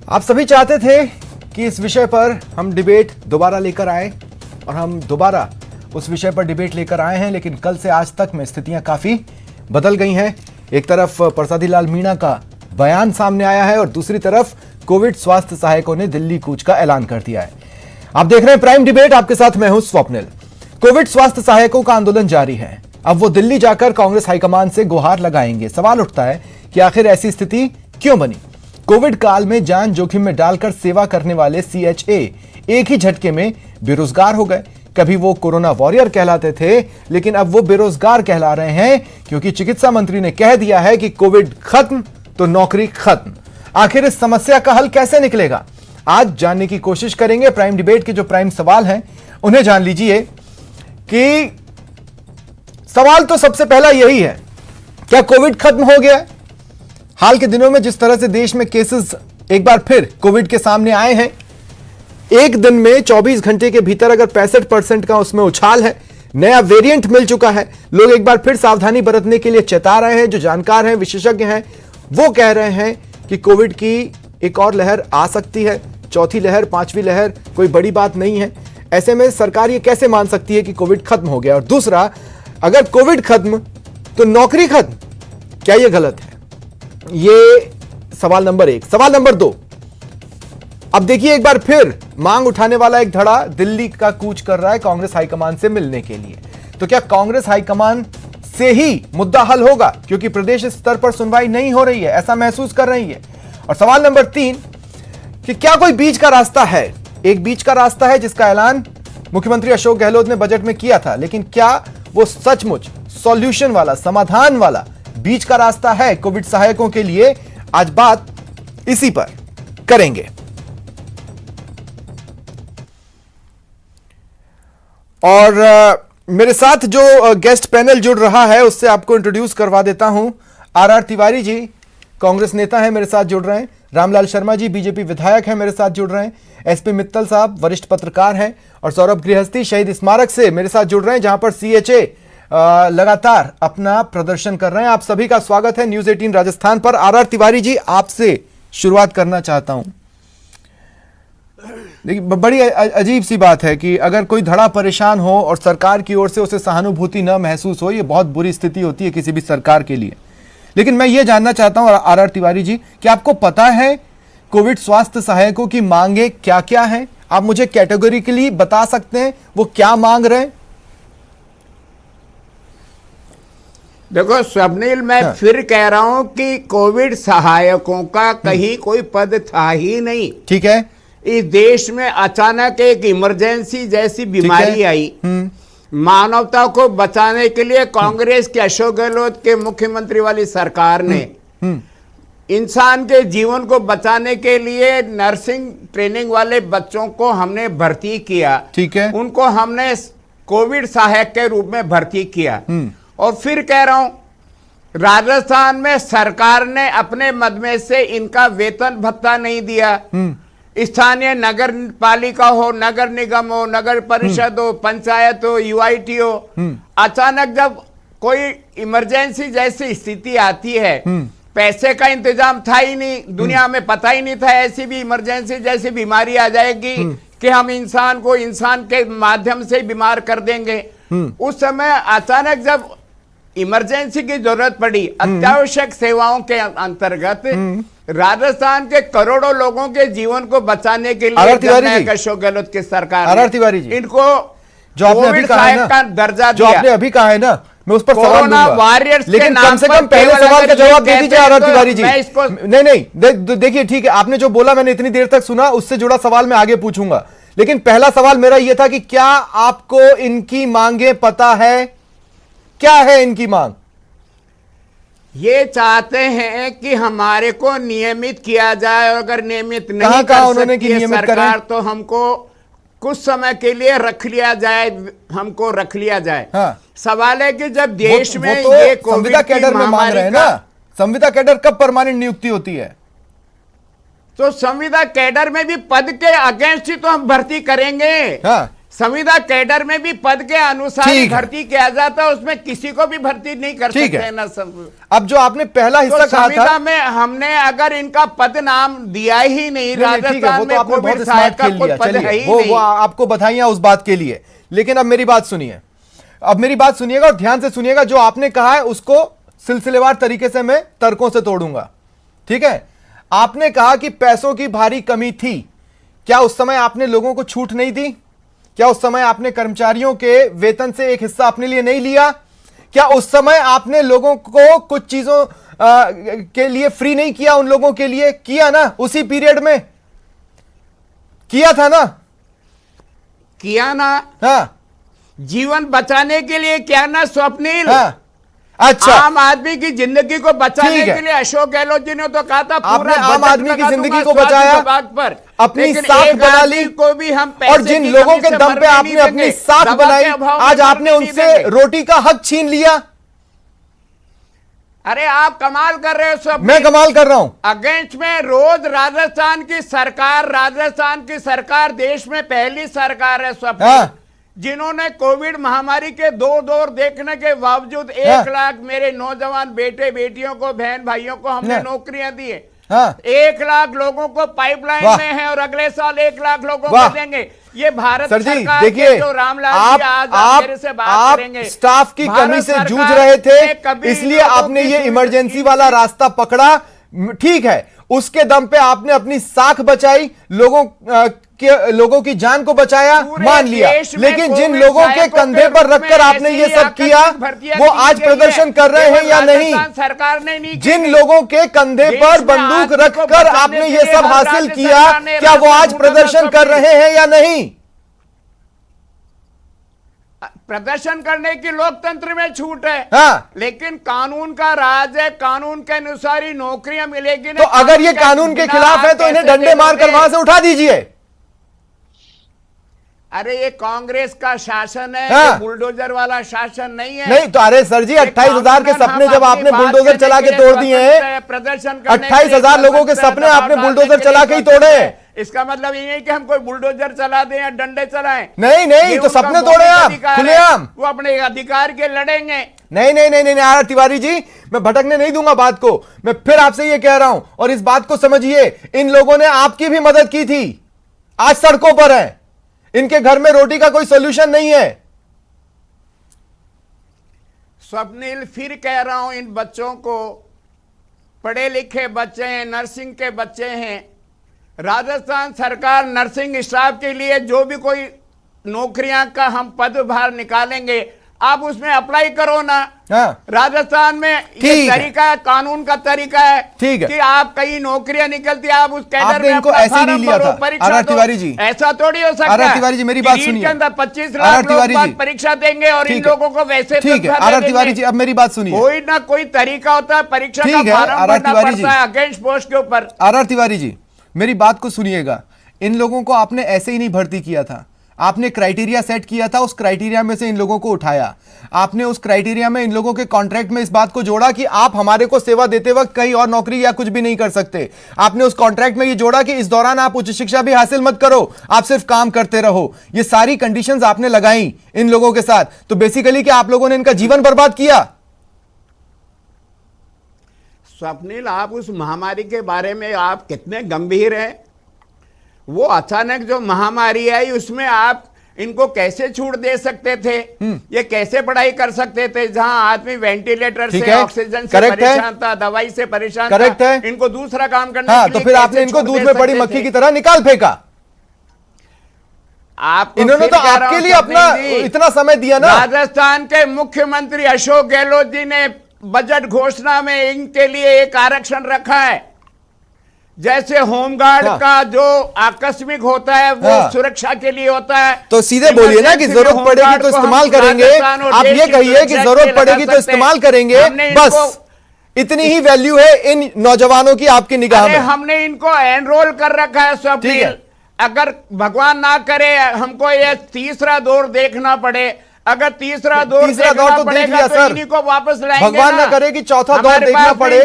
आप सभी चाहते थे कि इस विषय पर हम डिबेट दोबारा लेकर आए और हम दोबारा उस विषय पर डिबेट लेकर आए हैं, लेकिन कल से आज तक में स्थितियां काफी बदल गई हैं। एक तरफ प्रसादी लाल मीणा का बयान सामने आया है और दूसरी तरफ कोविड स्वास्थ्य सहायकों ने दिल्ली कूच का ऐलान कर दिया है। आप देख रहे हैं प्राइम डिबेट, आपके साथ मैं हूं स्वप्निल। कोविड स्वास्थ्य सहायकों का आंदोलन जारी है। अब वो दिल्ली जाकर कांग्रेस हाईकमान से गुहार लगाएंगे। सवाल उठता है कि आखिर ऐसी स्थिति क्यों बनी। कोविड काल में जान जोखिम में डालकर सेवा करने वाले सीएचए एक ही झटके में बेरोजगार हो गए। कभी वो कोरोना वॉरियर कहलाते थे, लेकिन अब वो बेरोजगार कहला रहे हैं क्योंकि चिकित्सा मंत्री ने कह दिया है कि कोविड खत्म तो नौकरी खत्म। आखिर इस समस्या का हल कैसे निकलेगा, आज जानने की कोशिश करेंगे। प्राइम डिबेट के जो प्राइम सवाल हैं उन्हें जान लीजिए कि सवाल तो सबसे पहला यही है, क्या कोविड खत्म हो गया? हाल के दिनों में जिस तरह से देश में केसेस एक बार फिर कोविड के सामने आए हैं, एक दिन में 24 घंटे के भीतर अगर 65% का उसमें उछाल है, नया वेरिएंट मिल चुका है। लोग एक बार फिर सावधानी बरतने के लिए चेता रहे हैं। जो जानकार हैं, विशेषज्ञ हैं, वो कह रहे हैं कि कोविड की एक और लहर आ सकती है। चौथी लहर, पांचवी लहर कोई बड़ी बात नहीं है। ऐसे में सरकार ये कैसे मान सकती है कि कोविड खत्म हो गया? और दूसरा, अगर कोविड खत्म तो नौकरी खत्म, क्या यह गलत है? ये सवाल नंबर एक। सवाल नंबर दो, अब देखिए एक बार फिर मांग उठाने वाला एक धड़ा दिल्ली का कूच कर रहा है कांग्रेस हाईकमान से मिलने के लिए। तो क्या कांग्रेस हाईकमान से ही मुद्दा हल होगा? क्योंकि प्रदेश स्तर पर सुनवाई नहीं हो रही है, ऐसा महसूस कर रही है। और सवाल नंबर तीन, कि क्या कोई बीच का रास्ता है? एक बीच का रास्ता है जिसका ऐलान मुख्यमंत्री अशोक गहलोत ने बजट में किया था, लेकिन क्या वो सचमुच सॉल्यूशन वाला, समाधान वाला बीच का रास्ता है कोविड सहायकों के लिए? आज बात इसी पर करेंगे। और मेरे साथ जो गेस्ट पैनल जुड़ रहा है उससे आपको इंट्रोड्यूस करवा देता हूं। आर तिवारी जी कांग्रेस नेता हैं, मेरे साथ जुड़ रहे हैं। रामलाल शर्मा जी बीजेपी विधायक हैं, मेरे साथ जुड़ रहे हैं। एसपी मित्तल साहब वरिष्ठ पत्रकार हैं। और सौरभ गृहस्थी शहीद स्मारक से मेरे साथ जुड़ रहे हैं, जहां पर सीएचए लगातार अपना प्रदर्शन कर रहे हैं। आप सभी का स्वागत है न्यूज 18 राजस्थान पर। आर तिवारी जी, आपसे शुरुआत करना चाहता हूं। देखिए, बड़ी अजीब सी बात है कि अगर कोई धड़ा परेशान हो और सरकार की ओर से उसे सहानुभूति न महसूस हो, ये बहुत बुरी स्थिति होती है किसी भी सरकार के लिए। लेकिन मैं ये जानना चाहता हूं आर तिवारी जी, कि आपको पता है कोविड स्वास्थ्य सहायकों की मांगे क्या क्या है? आप मुझे कैटेगोरिकली बता सकते हैं वो क्या मांग रहे हैं? देखो स्वप्निल, मैं फिर कह रहा हूं कि कोविड सहायकों का कहीं कोई पद था ही नहीं। ठीक है। इस देश में अचानक एक इमरजेंसी जैसी बीमारी आई। मानवता को बचाने के लिए कांग्रेस के अशोक गहलोत के मुख्यमंत्री वाली सरकार ने इंसान के जीवन को बचाने के लिए नर्सिंग ट्रेनिंग वाले बच्चों को हमने भर्ती किया। ठीक है। उनको हमने कोविड सहायक के रूप में भर्ती किया। और फिर कह रहा हूं, राजस्थान में सरकार ने अपने मद में से इनका वेतन भत्ता नहीं दिया। स्थानीय नगर पालिका हो, नगर निगम हो, नगर परिषद हो, पंचायत हो, यूआईटी हो, अचानक जब कोई इमरजेंसी जैसी स्थिति आती है, पैसे का इंतजाम था ही नहीं, दुनिया में पता ही नहीं था ऐसी भी इमरजेंसी जैसी बीमारी आ जाएगी कि हम इंसान को इंसान के माध्यम से बीमार कर देंगे। उस समय अचानक जब इमरजेंसी की जरूरत पड़ी, अत्यावश्यक सेवाओं के अंतर्गत राजस्थान के करोड़ों लोगों के जीवन को बचाने के लिए अशोक गहलोत की सरकार ने इनको जो आपने अभी कहा है ना, दर्जा जो आपने अभी कहा है ना, मैं उस पर सवाल दूंगा, वॉरियर्स लेकिन कम से कम पहले सवाल का जवाब दे दीजिए आर तिवारी जी। नहीं, देखिए ठीक है, आपने जो बोला मैंने इतनी देर तक सुना, उससे जुड़ा सवाल मैं आगे पूछूंगा। लेकिन पहला सवाल मेरा यह था कि क्या आपको इनकी मांगे पता है? क्या है इनकी मांग? ये चाहते हैं कि हमारे को नियमित किया जाए, और अगर नियमित नहीं कर सकती है सरकार तो हमको कुछ समय के लिए रख लिया जाए, हमको रख लिया जाए। हाँ। सवाल है कि जब देश में तो ये संविदा कैडर में मांग रहे हैं ना, संविदा कैडर कब परमानेंट नियुक्ति होती है? तो संविदा कैडर में भी पद के अगेंस्ट ही तो हम भर्ती करेंगे। हाँ। संविदा कैडर में भी पद के अनुसार ही ठीक है। भर्ती किया जाता है, उसमें किसी को भी भर्ती नहीं कर ठीक सकते है। ना सब। अब जो आपने पहला हिस्सा तो कहा संविदा था, में हमने अगर इनका पद नाम दिया ही नहीं, ठीक है, राजस्थान वो तो में आपने कोविड बहुत सहायक स्मार्ट का खेल कोई लिया, पद है चलिए ही वो नहीं। आपको बधाइयां उस बात के लिए। लेकिन अब मेरी बात सुनिए, अब मेरी बात सुनिएगा और ध्यान से सुनिएगा। जो आपने कहा है उसको सिलसिलेवार तरीके से मैं तर्कों से तोड़ूंगा, ठीक है। आपने कहा कि पैसों की भारी कमी थी। क्या उस समय आपने लोगों को छूट नहीं दी? क्या उस समय आपने कर्मचारियों के वेतन से एक हिस्सा अपने लिए नहीं लिया? क्या उस समय आपने लोगों को कुछ चीजों के लिए फ्री नहीं किया? उन लोगों के लिए किया ना, उसी पीरियड में किया था ना? किया ना, हाँ जीवन बचाने के लिए क्या ना स्वप्निल। हाँ, अच्छा, आम आदमी की जिंदगी को बचाने ठीक है। के लिए अशोक गहलोत जी ने तो कहा था आपने पूरा आम बजट आदमी की लगा जिंदगी दूंगा को स्वास्थ्य बचाया, विभाग पर, अपनी लेकिन साख एक बना आदमी ली, को भी हम पैसे और जिन की लोगों कमी के से दम पे मरने आपने नहीं अपनी देंगे, साख दवा के बनाई, अभाव में आज आपने मरने नहीं उनसे देंगे। रोटी का हक छीन लिया। अरे आप कमाल कर रहे हो सब। मैं कमाल कर रहा हूं? अगेंस्ट में रोज राजस्थान की सरकार देश में पहली सरकार है सब, हाँ। जिन्होंने कोविड महामारी के 2 दौर देखने के बावजूद 1 हाँ। लाख मेरे नौजवान बेटे बेटियों को, बहन भाइयों को हमने हाँ। नौकरियां दी है। हाँ। 1 लाख लोगों को पाइपलाइन वाह। में है और अगले साल 1 लाख लोगों वाह। को देंगे। ये भारत सर जी सरकार देखिए, के जो रामलाल जी आज मेरे से बात करेंगे, स्टाफ की भारत कमी से सरकार जूझ रहे थे, ने कभी इसलिए लोगों आपने की ये सुविधा इमरजेंसी की वाला रास्ता पकड़ा, ठीक है। उसके दम पे आपने अपनी साख बचाई, लोगों की जान को बचाया, पूरे मान लिया। देश में लेकिन जिन कोविड लोगों के सहायकों कंधे के पर रूप रखकर में आपने ऐसी ये सब किया, आकस्मिक भर्तियां वो की आज गई प्रदर्शन है। कर रहे हैं केवल या नहीं? राजस्थान सरकार ने नहीं की जिन गई। लोगों के कंधे देश पर में बंदूक आदमी को रखकर बचाने आपने के ये लिए सब हर हासिल राज्य किया, सरकार ने क्या वो राशन आज ढूंढा प्रदर्शन कर सबके। रहे हैं या नहीं? प्रदर्शन करने की लोकतंत्र में छूट है, हाँ। लेकिन कानून का राज है, कानून के अनुसार ही नौकरियां मिलेगी ना। तो अगर ये कानून के बिना खिलाफ है आप तो इन्हें कैसे डंडे मारकर देंगे? वहां से उठा दीजिए। अरे ये कांग्रेस का शासन है, हाँ। ये बुलडोजर वाला शासन नहीं है। नहीं तो अरे सर जी, 28,000 के सपने जब आपने बुलडोजर चला के तोड़ दिए हैं, प्रदर्शन 28,000 लोगों के सपने आपने बुलडोजर चला के ही तोड़े हैं। इसका मतलब ये नहीं कि हम कोई बुलडोजर चला दें या डंडे चलाएं। नहीं नहीं, ये तो उनका सपने तोड़े आप मौलिक अधिकार है, खुलेआम। वो अपने अधिकार के लड़ेंगे। नहीं नहीं नहीं नहीं आर तिवारी जी, मैं भटकने नहीं दूंगा बात को। मैं फिर आपसे ये कह रहा हूं, और इस बात को समझिए, इन लोगों ने आपकी भी मदद की थी, आज सड़कों पर है, इनके घर में रोटी का कोई सोल्यूशन नहीं है। स्वप्निल, फिर कह रहा हूं, इन बच्चों को, पढ़े लिखे बच्चे हैं, नर्सिंग के बच्चे हैं, राजस्थान सरकार नर्सिंग स्टाफ के लिए जो भी कोई नौकरियां का हम पद बाहर निकालेंगे, आप उसमें अप्लाई करो ना। हाँ। राजस्थान में ये ठीक है। तरीका है, कानून का तरीका है, ठीक है। कि आप कई नौकरियां निकलती है, आप उस कैडर आपने में इनको अपना ऐसे ही नहीं फार्म लिया भरो, था। परीक्षा आर.आर. दो। तिवारी जी। ऐसा थोड़ी हो सकता आर.आर. है। तिवारी जी, मेरी बात नीट सुनिए। के अंदर 25 आर.आर. लाख लोग तिवारी बाद जी। परीक्षा देंगे और इन ठीक है। लोगों को वैसे ठीक है तनख्वाह आर.आर. दे तिवारी देंगे। जी, अब मेरी बात सुनिए। कोई ना कोई तरीका होता है, परीक्षा ठीक का है, फार्म आर.आर. भरना तिवारी जी। पड़ता है अगेंस्ट पोस्ट के ऊपर। आर.आर. तिवारी जी, मेरी बात को सुनिएगा। इन लोगों को आपने ऐसे ही नहीं भर्ती किया था, आपने क्राइटेरिया सेट किया था, उस क्राइटेरिया में से इन लोगों को उठाया। आपने उस क्राइटेरिया में इन लोगों के कॉन्ट्रैक्ट में इस बात को जोड़ा कि आप हमारे को सेवा देते वक्त कहीं और नौकरी या कुछ भी नहीं कर सकते। आपने उस कॉन्ट्रैक्ट में ये जोड़ा कि इस दौरान आप उच्च शिक्षा भी हासिल मत करो, आप सिर्फ काम करते रहो। ये सारी कंडीशंस आपने लगाई इन लोगों के साथ। तो बेसिकली क्या आप लोगों ने इनका जीवन बर्बाद किया? स्वप्निल, आप उस महामारी के बारे में आप कितने गंभीर हैं? वो अचानक जो महामारी आई उसमें आप इनको कैसे छूट दे सकते थे? ये कैसे पढ़ाई कर सकते थे जहां आदमी वेंटिलेटर से, ऑक्सीजन से परेशान था, दवाई से परेशान था, इनको दूसरा काम करने के लिए तो फिर आपने इनको दूध में पड़ी मक्खी की तरह निकाल फेंका। आपको इन्होंने तो आपके लिए अपना इतना समय दिया ना। राजस्थान के मुख्यमंत्री अशोक गहलोत जी ने बजट घोषणा में इनके लिए एक आरक्षण रखा है। जैसे होमगार्ड का जो आकस्मिक होता है वो सुरक्षा के लिए होता है, तो सीधे बोलिए ना कि जरूरत पड़ेगी तो इस्तेमाल करेंगे। आप ये कहिए कि जरूरत पड़ेगी तो इस्तेमाल करेंगे, बस इतनी ही वैल्यू है इन नौजवानों की आपकी निगाह में। हमने इनको एनरोल कर रखा है स्वप्निल। अगर भगवान ना करे हमको ये तीसरा दौर देखना पड़े, अगर तीसरा दौर तो देख लिया सर, इन्हीं को वापस लाएंगे। भगवान ना करे कि चौथा दौर देखना पड़े,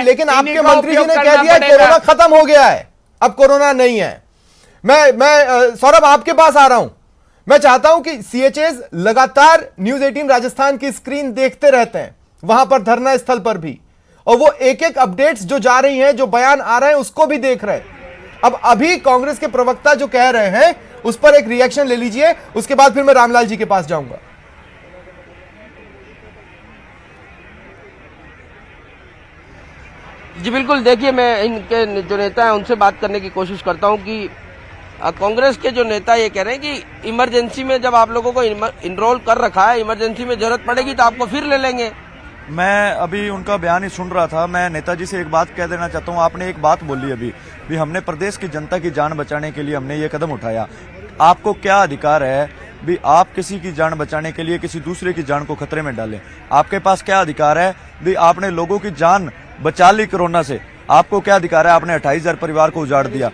लेकिन आपके मंत्री जी ने कह दिया कोरोना खत्म हो गया है, अब कोरोना नहीं है। मैं सौरभ आपके पास आ रहा हूं। मैं चाहता हूं कि सीएचएस लगातार न्यूज 18 राजस्थान की स्क्रीन देखते रहते हैं, वहां पर धरना स्थल पर भी, और वो एक एक अपडेट्स जो जा रही हैं, जो बयान आ रहे हैं, उसको भी देख रहे हैं। अब अभी कांग्रेस के प्रवक्ता जो कह रहे हैं उस पर एक रिएक्शन ले लीजिए, उसके बाद फिर मैं रामलाल जी के पास जाऊंगा। जी बिल्कुल, देखिए मैं इनके जो नेता हैं उनसे बात करने की कोशिश करता हूं कि कांग्रेस के जो नेता ये कह रहे हैं कि इमरजेंसी में जब आप लोगों को इनरोल कर रखा है, इमरजेंसी में जरूरत पड़ेगी तो आपको फिर ले लेंगे। मैं अभी उनका बयान ही सुन रहा था। मैं नेताजी से एक बात कह देना चाहता हूं। आपने एक बात बोली अभी भी, हमने प्रदेश की जनता की जान बचाने के लिए हमने ये कदम उठाया। आपको क्या अधिकार है भी आप किसी की जान बचाने के लिए किसी दूसरे की जान को खतरे में डालें? आपके पास क्या अधिकार है भी आपने लोगों की जान बचा ली कोरोना से? आपको क्या अधिकार है? आपने 28,000 परिवार को उजाड़ दिया।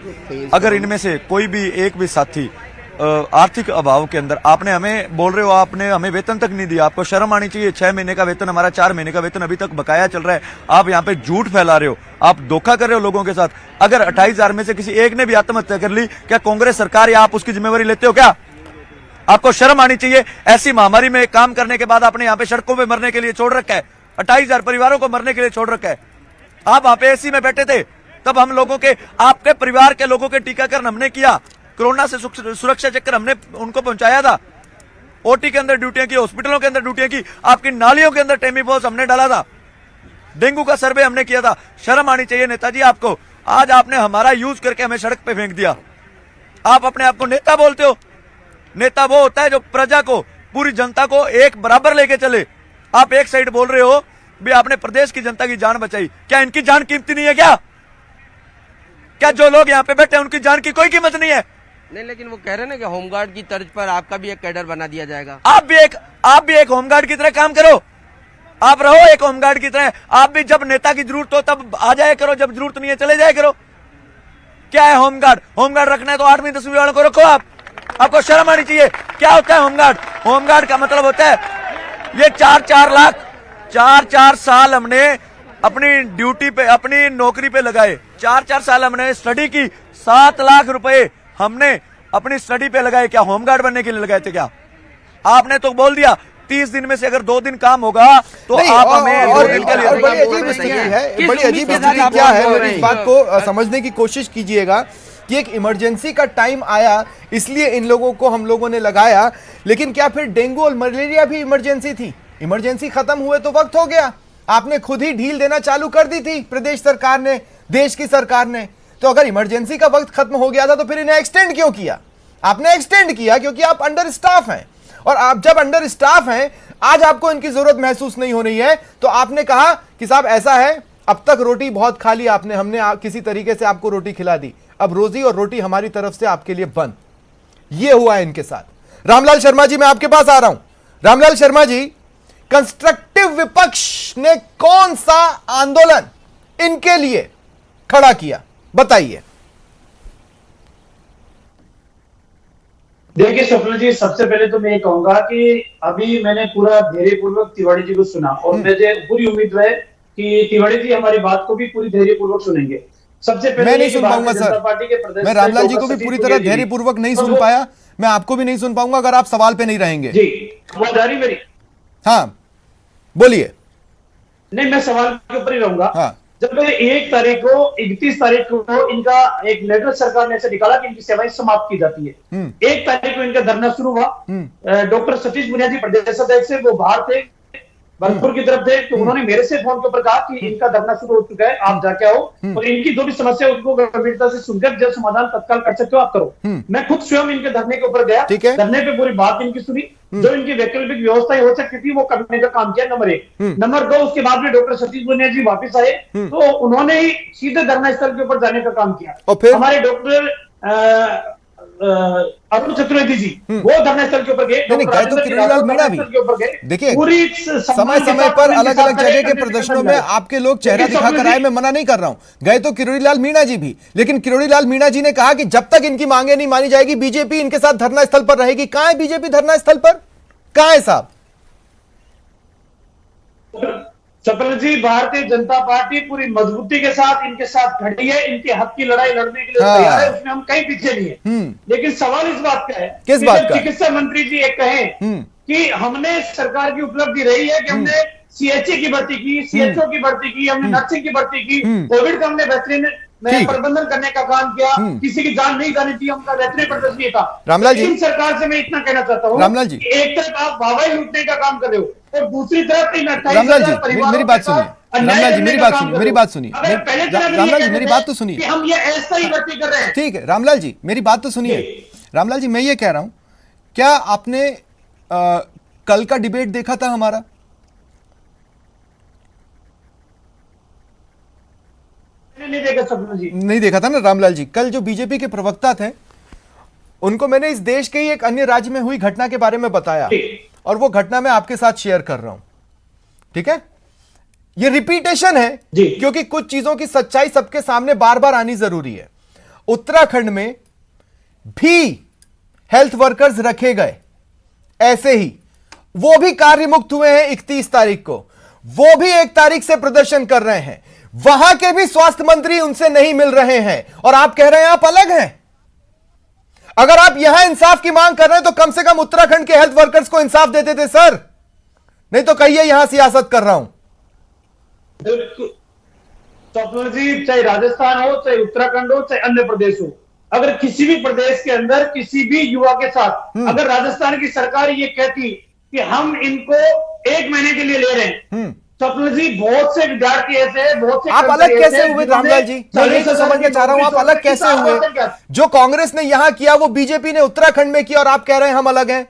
अगर इनमें से कोई भी एक भी साथी आर्थिक अभाव के अंदर, आपने हमें बोल रहे हो आपने हमें वेतन तक नहीं दिया, आपको शर्म आनी चाहिए। 6 महीने का वेतन हमारा, 4 महीने का वेतन अभी तक बकाया चल रहा है। आप यहाँ पे झूठ फैला रहे हो, आप धोखा कर रहे हो लोगों के साथ। अगर 28,000 में से किसी एक ने भी आत्महत्या कर ली, क्या कांग्रेस सरकार या आप उसकी जिम्मेवारी लेते हो? क्या आपको शर्म आनी चाहिए? ऐसी महामारी में काम करने के बाद आपने यहाँ पे सड़कों पे मरने के लिए छोड़ रखा है, 28,000 परिवारों को मरने के लिए छोड़ रखा है। आप वहां पे एसी में बैठे थे, तब हम लोगों के, आपके परिवार के लोगों के टीकाकरण हमने किया, कोरोना से सुरक्षा चक्कर हमने उनको पहुंचाया था। ओटी के अंदर ड्यूटियां की, हॉस्पिटलों के अंदर ड्यूटियां की, आपकी नालियों के अंदर टेमीफॉस हमने डाला था, डेंगू का सर्वे हमने किया था। शर्म आनी चाहिए नेताजी आपको। आज आपने हमारा यूज करके हमें सड़क पे फेंक दिया। आप अपने आप को नेता बोलते हो? नेता वो होता है जो प्रजा को, पूरी जनता को एक बराबर लेके चले। आप एक साइड बोल रहे हो भी आपने प्रदेश की जनता की जान बचाई। क्या इनकी जान कीमती नहीं है? क्या जो लोग यहाँ पे बैठे हैं उनकी जान की कोई कीमत नहीं है? नहीं, लेकिन वो कह रहे हैं ना कि होमगार्ड की तर्ज पर आपका भी एक कैडर बना दिया जाएगा। आप भी एक होमगार्ड की तरह काम करो। आप रहो एक होमगार्ड की तरह। आप भी जब नेता की जरूरत हो तब आ जाया करो, जब जरूरत नहीं है चले जाया करो। क्या है होमगार्ड? होमगार्ड रखना है तो 8वीं 10वीं वालों को रखो। आपको शर्म आनी चाहिए। क्या होता है होमगार्ड? होमगार्ड का मतलब होता है ये 4 साल हमने अपनी ड्यूटी पे, अपनी नौकरी पे लगाए। 4 साल हमने स्टडी की, 7 लाख रुपए हमने अपनी स्टडी पे लगाए। क्या होमगार्ड बनने के लिए लगाए थे? क्या आपने तो बोल दिया 30 दिन में से अगर 2 दिन काम होगा तो आप हमें 2 दिन के लिए। बड़ी अजीब स्थिति है, बड़ी अजीब स्थिति क्या है, मेरी इस बात को समझने की कोशिश कीजिएगा कि एक इमरजेंसी का टाइम आया इसलिए इन लोगों को हम लोगों ने लगाया, लेकिन क्या फिर डेंगू और मलेरिया भी इमरजेंसी थी? इमरजेंसी खत्म हुए तो वक्त हो गया, आपने खुद ही ढील देना चालू कर दी थी प्रदेश सरकार ने, देश की सरकार ने। तो अगर इमरजेंसी का वक्त खत्म हो गया था तो फिर इन्हें एक्सटेंड क्यों किया? आपने एक्सटेंड किया क्योंकि आप अंडर स्टाफ हैं, और आप जब अंडर स्टाफ हैं, आज आपको इनकी जरूरत महसूस नहीं हो रही है, तो आपने कहा कि साहब ऐसा है, अब तक रोटी बहुत खा ली आपने, हमने किसी तरीके से आपको रोटी खिला दी, अब रोजी और रोटी हमारी तरफ से आपके लिए बंद। ये हुआ है इनके साथ। रामलाल शर्मा जी, मैं आपके पास आ रहा हूं। रामलाल शर्मा जी, कंस्ट्रक्टिव विपक्ष ने कौन सा आंदोलन इनके लिए खड़ा किया, बताइए। देखिए स्वप्न जी, सबसे पहले तो मैं ये कहूंगा कि अभी मैंने पूरा धैर्यपूर्वक तिवारी जी को सुना, और मुझे पूरी उम्मीद है कि तिवारी जी हमारी बात को भी पूरी धैर्यपूर्वक सुनेंगे। सबसे पहले मैं नहीं सुन पाऊंगा सर, मैं रामलाल जी को भी पूरी तरह धैर्यपूर्वक नहीं सुन पाया, मैं आपको भी नहीं सुन पाऊंगा अगर आप सवाल पे नहीं रहेंगे। जी, आवाज़ मेरी? हाँ बोलिए। नहीं, मैं सवाल के ऊपर ही रहूंगा। हाँ। जब 1 तारीख को, 31 तारीख को इनका एक लेटर सरकार ने ऐसे निकाला कि इनकी सेवाएं समाप्त की जाती है। 1 तारीख को इनका धरना शुरू हुआ। डॉक्टर सतीश बुनिया जी प्रदेश अध्यक्ष से, वो बाहर थे, भरतपुर की तरफ थे, तो उन्होंने मेरे से फोन के ऊपर कहा कि इनका धरना शुरू हो चुका है, आप जाके आओ और इनकी जो भी समस्या है उसको गंभीरता से सुनकर जब समाधान तत्काल कर सकते हो आप करो। मैं खुद स्वयं इनके धरने के ऊपर गया, धरने पे पूरी बात इनकी सुनी, जो इनकी वैकल्पिक व्यवस्थाएं हो सकती थी वो करने का काम किया, नंबर 1। नंबर 2, उसके बाद में डॉक्टर सतीश बुनिया जी वापस आए तो उन्होंने ही सीधे धरना स्थल के ऊपर जाने का काम किया। और फिर हमारे डॉक्टर अरुण चतुर्वेदी जी वो धरना स्थल के ऊपर गए, नहीं गए तो किरोड़ीलाल मीणा भी। देखिए, समय समय पर अलग अलग जगह के प्रदर्शनों में आपके लोग चेहरा दिखाकर आए, मैं मना नहीं कर रहा हूं, गए तो किरोड़ीलाल मीणा जी भी, लेकिन किरोड़ीलाल मीणा जी ने कहा कि जब तक इनकी मांगे नहीं मानी जाएगी बीजेपी इनके साथ धरना स्थल पर रहेगी। कहां है बीजेपी धरना स्थल पर? कहां है साहब? स्वप्निल जी, भारतीय जनता पार्टी पूरी मजबूती के साथ इनके साथ खड़ी है, इनके हक की लड़ाई लड़ने के लिए हाँ। तैयार है, उसमें हम कहीं पीछे नहीं है। लेकिन सवाल इस बात का है किस कि बात जब का? चिकित्सा मंत्री जी एक कहें कि हमने सरकार की उपलब्धि रही है कि हमने सीएचसी की भर्ती की, सीएचओ की भर्ती की, हमने नर्सिंग की भर्ती की, कोविड का हमने बेहतरीन ठीक है। प्रबंधन करने का काम किया, किसी की जान नहीं जानी चाहिए, उनका बेहतरीन प्रदर्शन किया था। रामलाल जी। लेकिन सरकार से मैं इतना कहना चाहता हूँ रामलाल जी। कि एक तरफ आप वाहवाही लूटने का काम कर रहे हो और दूसरी तरफ इन 28,000 रामलाल जी, परिवारों मेरी के बात साथ सुनिए। अन्याय रामलाल जी, करने मेरी का बात काम सुनिए, कर मेरी रहे हो। बात सुनिए। अगर पहले तरफ ये रामलाल जी, कहते मेरी थे बात तो सुनिए। कि हम ये ऐसा ही भर्ती कर रहे हैं। ठीक है रामलाल जी, मेरी बात तो सुनिए। रामलाल जी, मैं ये कह रहा हूं, क्या आपने कल का डिबेट देखा था हमारा? नहीं देखा स्वप्न जी। नहीं देखा था ना रामलाल जी। कल जो बीजेपी के प्रवक्ता थे, उनको मैंने इस देश के ही एक अन्य राज्य में हुई घटना के बारे में बताया, और वो घटना मैं आपके साथ शेयर कर रहा हूं। ठीक है, ये रिपीटेशन है क्योंकि कुछ चीजों की सच्चाई सबके सामने बार बार आनी जरूरी है। उत्तराखंड में भी हेल्थ वर्कर्स रखे गए ऐसे ही, वो भी कार्य मुक्त हुए हैं 31 तारीख को, वो भी 1 तारीख से प्रदर्शन कर रहे हैं। वहां के भी स्वास्थ्य मंत्री उनसे नहीं मिल रहे हैं, और आप कह रहे हैं आप अलग हैं। अगर आप यहां इंसाफ की मांग कर रहे हैं तो कम से कम उत्तराखंड के हेल्थ वर्कर्स को इंसाफ देते थे सर, नहीं तो कहिए यहां सियासत कर रहा हूं। स्वप्न जी, चाहे राजस्थान हो, चाहे उत्तराखंड हो, चाहे अन्य प्रदेश हो, अगर किसी भी प्रदेश के अंदर किसी भी युवा के साथ अगर राजस्थान की सरकार ये कहती कि हम इनको 1 महीने के लिए ले रहे हैं, स्वप्न जी, बहुत से विद्यार्थी ऐसे हैं, बहुत से आप अलग कर्मचारी कैसे ऐसे हैं हुए जिन्होंने रामलाल जी? मैं यही तो समझना चाह रहा हूं, आप अलग कैसे हुए? जो कांग्रेस ने यहां किया वो बीजेपी ने उत्तराखंड में किया, और आप कह रहे हैं हम अलग हैं।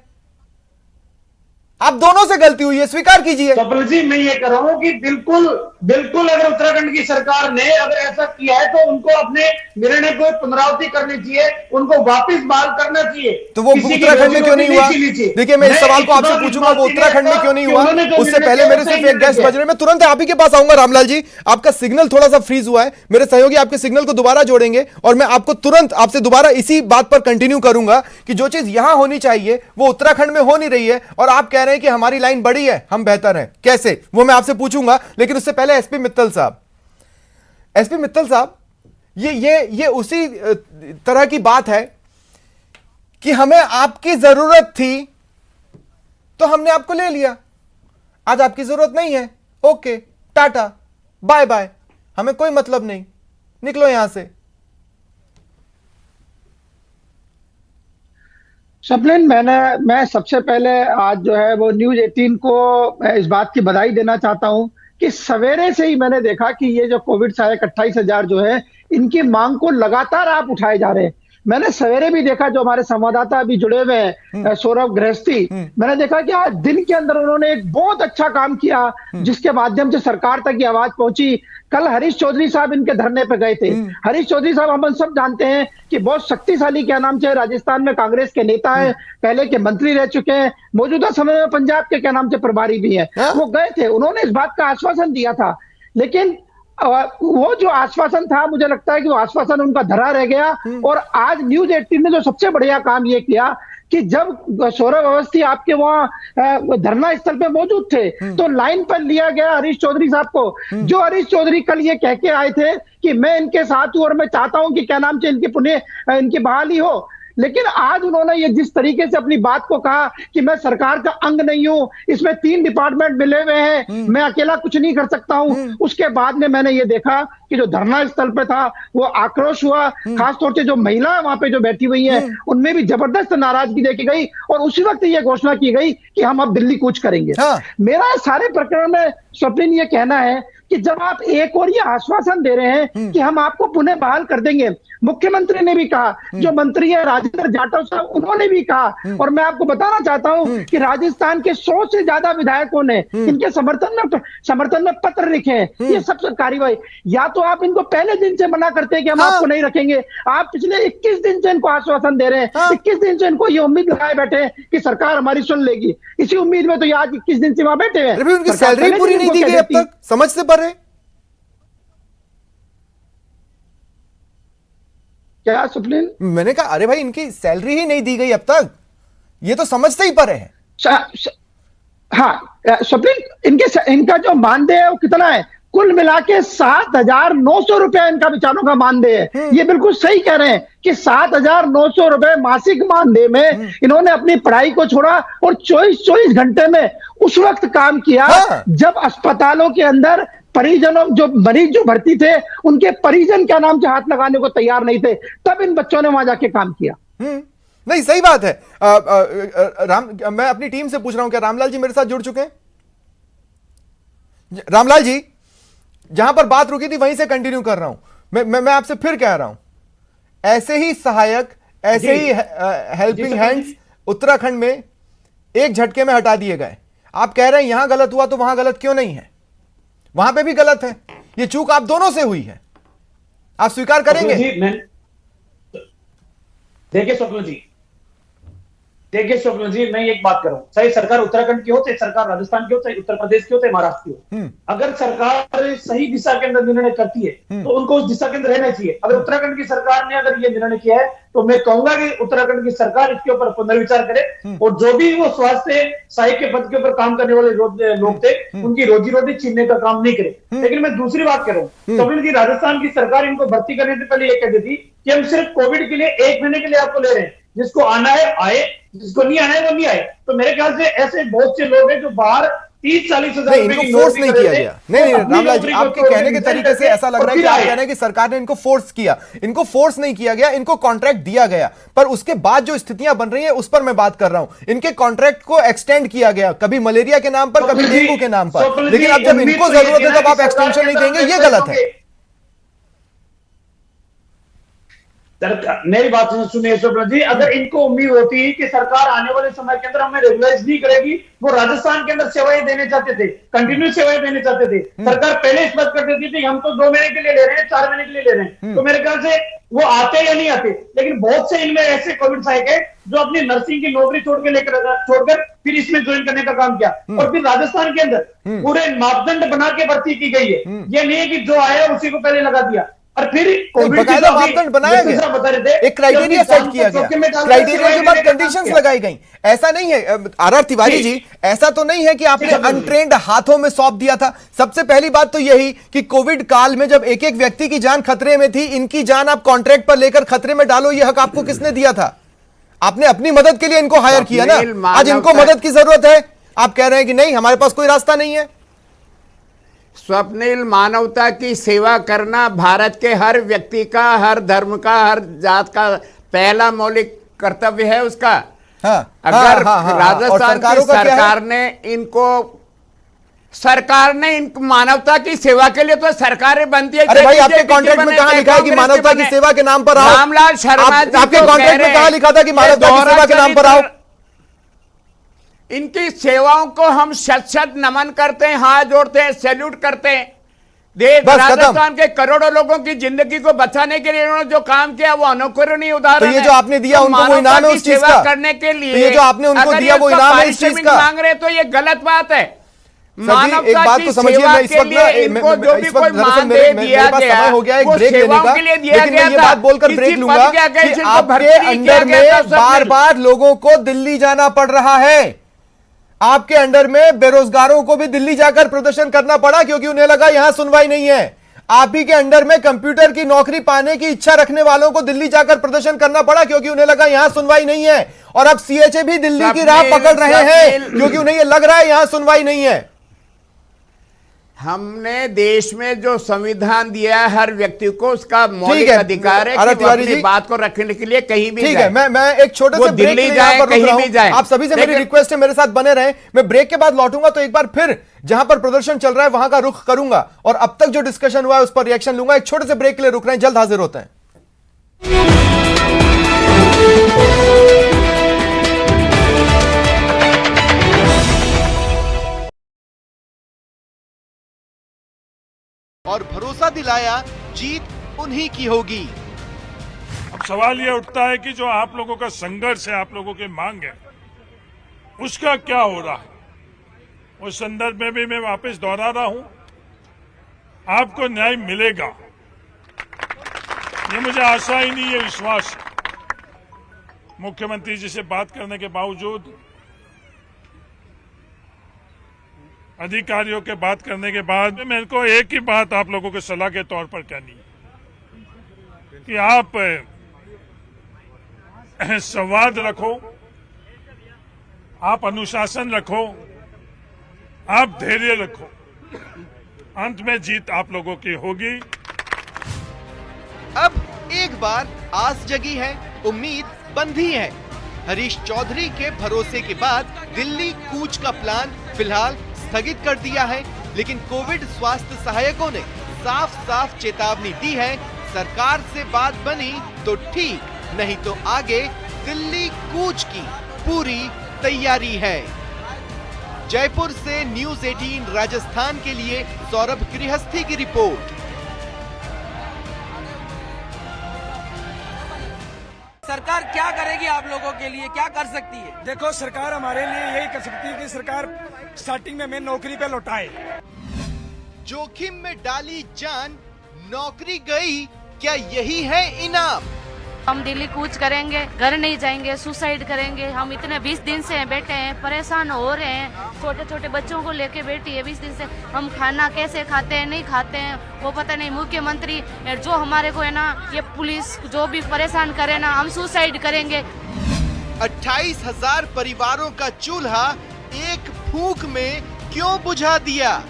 आप दोनों से गलती हुई है, स्वीकार कीजिए। स्वप्न जी, मैं ये कह रहा हूं कि बिल्कुल बिल्कुल अगर उत्तराखंड की सरकार ने अगर ऐसा किया है तो उनको अपने निर्णय को पुनरावृत्ति करनी चाहिए, उनको वापस बहाल करना चाहिए। तो वो उत्तराखंड में क्यों नहीं हुआ? देखिए, मैं इस सवाल को आपसे पूछूंगा, वो उत्तराखंड में क्यों नहीं हुआ? उससे पहले मेरे सिर्फ एक गैस बज रहे, मैं तुरंत आप ही के पास आऊंगा। रामलाल जी, आपका सिग्नल थोड़ा सा फ्रीज हुआ है, मेरे सहयोगी आपके सिग्नल को दोबारा जोड़ेंगे, और मैं आपको तुरंत आपसे दोबारा इसी बात पर कंटिन्यू करूंगा कि जो चीज यहां होनी चाहिए वो उत्तराखंड में हो नहीं रही है, और आप कह रहे हैं कि हमारी लाइन बड़ी है, हम बेहतर हैं। कैसे, वो मैं आपसे पूछूंगा। लेकिन उससे पहले एसपी मित्तल साहब, ये उसी तरह की बात है कि हमें आपकी जरूरत थी तो हमने आपको ले लिया, आज आपकी जरूरत नहीं है, ओके टाटा बाय बाय, हमें कोई मतलब नहीं, निकलो यहां से। स्वप्निल, मैं सबसे पहले आज जो है वो न्यूज 18 को मैं इस बात की बधाई देना चाहता हूं कि सवेरे से ही मैंने देखा कि ये जो कोविड सहायक 28,000 जो है, इनकी मांग को लगातार आप उठाए जा रहे हैं। मैंने सवेरे भी देखा, जो हमारे संवाददाता अभी जुड़े हुए हैं सौरभ गृहस्थी, मैंने देखा कि आज दिन के अंदर उन्होंने एक बहुत अच्छा काम किया जिसके माध्यम से सरकार तक ये आवाज पहुंची। कल हरीश चौधरी साहब इनके धरने पे गए थे। हरीश चौधरी साहब हम सब जानते हैं कि बहुत शक्तिशाली क्या नाम से राजस्थान में कांग्रेस के नेता हैं, पहले के मंत्री रह चुके हैं, मौजूदा समय में पंजाब के क्या नाम से प्रभारी भी हैं। वो गए थे, उन्होंने इस बात का आश्वासन दिया था, लेकिन वो जो आश्वासन था, मुझे लगता है कि वो आश्वासन उनका धरा रह गया। और आज न्यूज 18 ने जो सबसे बढ़िया काम ये किया कि जब सौरभ अवस्थी आपके वहां धरना स्थल पे मौजूद थे तो लाइन पर लिया गया हरीश चौधरी साहब को, जो हरीश चौधरी कल ये कह के आए थे कि मैं इनके साथ हूं और मैं चाहता हूं कि क्या नाम से इनकी बहाली हो। लेकिन आज उन्होंने ये जिस तरीके से अपनी बात को कहा कि मैं सरकार का अंग नहीं हूं, इसमें 3 डिपार्टमेंट मिले हुए हैं, मैं अकेला कुछ नहीं कर सकता हूं, उसके बाद में मैंने ये देखा कि जो धरना स्थल पे था वो आक्रोश हुआ। खासतौर से जो महिला वहां पे जो बैठी हुई है उनमें भी जबरदस्त नाराजगी देखी गई, और उसी वक्त ये घोषणा की गई कि हम अब दिल्ली कूच करेंगे। मेरा सारे प्रकरण में स्वप्निल ये कहना है कि जब आप एक और ये आश्वासन दे रहे हैं कि हम आपको पुनः बहाल कर देंगे, मुख्यमंत्री ने भी कहा, जो मंत्री है राजेंद्र जाटव साहब उन्होंने भी कहा, और मैं आपको बताना चाहता हूं कि राजस्थान के 100 से ज्यादा विधायकों ने इनके समर्थन में पत्र लिखे हैं। ये सब कार्रवाई, या तो आप इनको पहले दिन से मना करते हैं कि हम आपको नहीं रखेंगे, आप पिछले 21 दिन से इनको आश्वासन दे रहे हैं, 21 दिन से इनको ये उम्मीद लगाए बैठे हैं कि सरकार हमारी सुन लेगी, इसी उम्मीद में तो ये आज 21 दिन से वहां बैठे हैं। उनकी सैलरी पूरी नहीं दी गई अब तक, समझ से परे क्या स्वप्निल? मैंने कहा अरे भाई, इनकी सैलरी ही नहीं दी गई अब तक, ये तो समझ से ही परे है। हाँ स्वप्निल, इनका जो मानदेय है वो कितना है? कुल मिला के 7,900 रुपया इनका बेचारों का मानदेय है। ये बिल्कुल सही कह रहे हैं कि 7,900 रुपए मासिक मानदेय में इन्होंने अपनी पढ़ाई को छोड़ा और 24 घंटे में उस वक्त काम किया जब अस्पतालों के अंदर परिजनों, जो मरीज जो भर्ती थे, उनके परिजन क्या नाम से हाथ लगाने को तैयार नहीं थे, तब इन बच्चों ने वहां जाके काम किया। नहीं, सही बात है। मैं अपनी टीम से पूछ रहा हूं, क्या रामलाल जी मेरे साथ जुड़ चुके हैं? रामलाल जी, जहां पर बात रुकी थी वहीं से कंटिन्यू कर रहा हूं। मैं आपसे फिर कह रहा हूं, ऐसे ही सहायक, ऐसे ही हेल्पिंग हैंड्स उत्तराखंड में एक झटके में हटा दिए गए। आप कह रहे हैं यहां गलत हुआ तो वहां गलत क्यों नहीं है? वहां पे भी गलत है। ये चूक आप दोनों से हुई है, आप स्वीकार करेंगे? देखिए स्वप्निल जी, मैं एक बात करूं, चाहे सरकार उत्तराखंड की हो, चाहे सरकार राजस्थान की हो, चाहे उत्तर प्रदेश की हो, चाहे महाराष्ट्र की हो, अगर सरकार सही दिशा के अंदर निर्णय करती है तो उनको उस दिशा के अंदर रहना चाहिए। अगर उत्तराखंड की सरकार ने अगर ये निर्णय किया है तो मैं कहूंगा कि उत्तराखंड की सरकार इसके ऊपर पुनर्विचार करे और जो भी वो स्वास्थ्य सहायक के पद के ऊपर काम करने वाले लोग थे, उनकी रोजी रोटी छीनने का काम नहीं करे। लेकिन मैं दूसरी बात करूं, स्वप्निल जी, राजस्थान की सरकार इनको भर्ती करने से पहले ये कहती थी कि हम सिर्फ कोविड के लिए 1 महीने के लिए आपको ले रहे हैं, जिसको आना है आए, जिसको नहीं आना है वो नहीं आए। तो मेरे ख्याल से ऐसे बहुत से लोग हैं जो बाहर 30-40 हजार रुपए की फोर्स नहीं किया गया। नहीं रामलाल जी, आपके कहने के तरीके से ऐसा लग रहा है कि आप कह रहे हैं कि सरकार ने इनको फोर्स किया। इनको फोर्स नहीं किया गया, इनको कॉन्ट्रैक्ट दिया गया, पर उसके बाद जो स्थितियां बन रही है उस पर मैं बात कर रहा हूं। इनके कॉन्ट्रैक्ट को एक्सटेंड किया गया, कभी मलेरिया के नाम पर, कभी डेंगू के नाम पर, लेकिन अब जब इनको जरूरत है तब आप एक्सटेंशन नहीं देंगे, ये गलत है। मेरी बात सुनिए स्वप्निल जी, अगर इनको उम्मीद होती कि सरकार आने वाले समय के अंदर हमें रेगुलाइज नहीं करेगी, वो राजस्थान के अंदर सेवाएं देने चाहते थे, कंटिन्यू सेवाएं देने चाहते थे, सरकार पहले इस बात कर देती थी हम तो 2 महीने के लिए ले रहे हैं, 4 महीने के लिए ले रहे हैं, तो मेरे ख्याल से वो आते या नहीं आते। लेकिन बहुत से इनमें ऐसे कोविड सहायक है जो अपनी नर्सिंग की नौकरी छोड़कर फिर इसमें ज्वाइन करने का काम किया, और फिर राजस्थान के अंदर पूरे मापदंड बना के भर्ती की गई है। ये नहीं है कि जो आया उसी को पहले लगा दिया, और फिर बकायदा मापदंड बनाया गया, एक क्राइटेरिया सेट किया गया, क्राइटेरिया के बाद कंडीशंस लगाई गई। ऐसा नहीं है आर तिवारी जी, ऐसा तो नहीं है कि आपने अनट्रेन्ड हाथों में सौंप दिया था। सबसे पहली बात तो यही कि कोविड काल में जब एक एक व्यक्ति की जान खतरे में थी, इनकी जान आप कॉन्ट्रैक्ट पर लेकर खतरे में डालो, यह हक आपको किसने दिया था? आपने अपनी मदद के लिए इनको हायर किया ना। आज इनको मदद की जरूरत है, आप कह रहे हैं कि नहीं हमारे पास कोई रास्ता नहीं है। स्वप्निल, मानवता की सेवा करना भारत के हर व्यक्ति का, हर धर्म का, हर जात का पहला मौलिक कर्तव्य है उसका। अगर राजस्थान की सरकार ने इनको मानवता की सेवा के लिए तो सरकारें बनती है। अरे भाई, आपके कॉन्ट्रैक्ट में कहां लिखा है कि मानवता की सेवा के नाम पर आओ? रामलाल शर्मा, आपके कॉन्ट्रैक्ट में कहां लिखा था कि मानवता की सेवा के नाम पर आओ? इनकी सेवाओं को हम शत नमन करते हैं, हाथ जोड़ते हैं, सैल्यूट करते हैं। देश राजस्थान के करोड़ों लोगों की जिंदगी को बचाने के लिए इन्होंने जो काम किया वो अनुकरणीय उदाहरण है। तो ये जो आपने दिया उनको वो इनाम है उस चीज का करने के लिए, तो ये जो आपने उनको दिया वो इनाम है इस चीज का। मांग रहे तो ये गलत बात है। एक बात को समझिए, मैं इस वक्त दरअसल मेरे पास समय हो गया एक ब्रेक लेने का, लेकिन मैं ये बात बोलकर ब्रेक लूंगा कि आपके अंडर में बार बार लोगों को दिल्ली जाना पड़ रहा है। आपके अंडर में बेरोजगारों को भी दिल्ली जाकर प्रदर्शन करना पड़ा क्योंकि उन्हें लगा यहां सुनवाई नहीं है। आप ही के अंडर में कंप्यूटर की नौकरी पाने की इच्छा रखने वालों को दिल्ली जाकर प्रदर्शन करना पड़ा क्योंकि उन्हें लगा यहां सुनवाई नहीं है। और अब सीएचए भी दिल्ली की राह पकड़ रहे हैं क्योंकि उन्हें यह लग रहा है यहां सुनवाई नहीं है। हमने देश में जो संविधान दिया है हर व्यक्ति को उसका मौलिक अधिकार है कि वो अपनी बात को रखने के लिए कहीं भी ठीक है। मैं एक छोटे से ब्रेक के लिए यहां पर रुक रहा हूं। आप सभी से मेरी रिक्वेस्ट है मेरे साथ बने रहें। मैं ब्रेक के बाद लौटूंगा तो एक बार फिर जहां पर प्रदर्शन चल रहा है वहां का रुख करूंगा और अब तक जो डिस्कशन हुआ है उस पर रिएक्शन लूंगा। एक छोटे से ब्रेक के लिए रुक रहे हैं, जल्द हाजिर होते हैं। और भरोसा दिलाया जीत उन्हीं की होगी। अब सवाल यह उठता है कि जो आप लोगों का संघर्ष है, आप लोगों की मांग है, उसका क्या हो रहा है? उस संदर्भ में भी मैं वापस दोहरा रहा हूं, आपको न्याय मिलेगा, ये मुझे आशा ही नहीं, ये विश्वास। मुख्यमंत्री जी से बात करने के बावजूद अधिकारियों के बात करने के बाद मेरे को एक ही बात आप लोगों को सलाह के तौर पर कहनी है कि आप संवाद रखो, आप अनुशासन रखो, आप धैर्य रखो। अंत में जीत आप लोगों की होगी। अब एक बार आस जगी है, उम्मीद बंधी है। हरीश चौधरी के भरोसे के बाद दिल्ली कूच का प्लान फिलहाल स्थगित कर दिया है, लेकिन कोविड स्वास्थ्य सहायकों ने साफ साफ चेतावनी दी है, सरकार से बात बनी तो ठीक, नहीं तो आगे दिल्ली कूच की पूरी तैयारी है। जयपुर से न्यूज़ 18 राजस्थान के लिए सौरभ गृहस्थी की रिपोर्ट। सरकार क्या करेगी आप लोगों के लिए, क्या कर सकती है? देखो, सरकार हमारे लिए यही कर सकती है कि सरकार स्टार्टिंग में हमें नौकरी पे लौटाए। जोखिम में डाली जान, नौकरी गई, क्या यही है इनाम? हम दिल्ली कूच करेंगे, घर नहीं जाएंगे, सुसाइड करेंगे। हम इतने 20 दिन से बैठे हैं, परेशान हो रहे हैं। छोटे छोटे बच्चों को लेके बैठी है 20 दिन से। हम खाना कैसे खाते हैं, नहीं खाते हैं, वो पता नहीं। मुख्यमंत्री जो हमारे को है ना, ये पुलिस जो भी परेशान करे ना, हम सुसाइड करेंगे। 28,000 परिवारों का चूल्हा एक फूंक में क्यों बुझा दिया?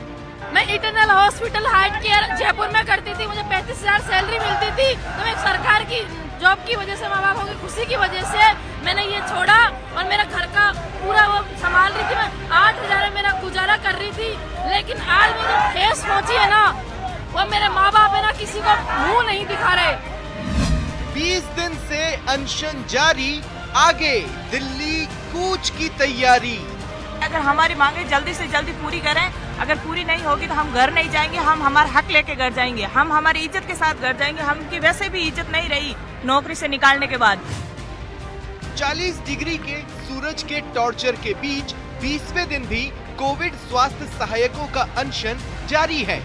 मैं eternal hospital heart care Jaipur में करती थी, मुझे 35,000 सैलरी मिलती थी। तो मैं सरकार की जॉब की वजह से, माँ बापों की खुशी की वजह से मैंने ये छोड़ा और मेरा घर का पूरा वो संभाल रही थी। मैं 8,000 में मेरा गुजारा कर रही थी, लेकिन आज मुझे ठेस पहुंची है ना, वो मेरे माँ बाप है ना, किसी को मुंह नहीं दिखा रहे। 20 दिन से अनशन जारी, आगे दिल्ली कूच की तैयारी। अगर हमारी मांगे जल्दी से जल्दी पूरी करें, अगर पूरी नहीं होगी तो हम घर नहीं जाएंगे, हम हमारा हक लेके घर जाएंगे, हम हमारी इज्जत के साथ घर जाएंगे। हमकी वैसे भी इज्जत नहीं रही नौकरी से निकालने के बाद। 40 डिग्री के सूरज के टॉर्चर के बीच 20वें दिन भी कोविड स्वास्थ्य सहायकों का अनशन जारी है।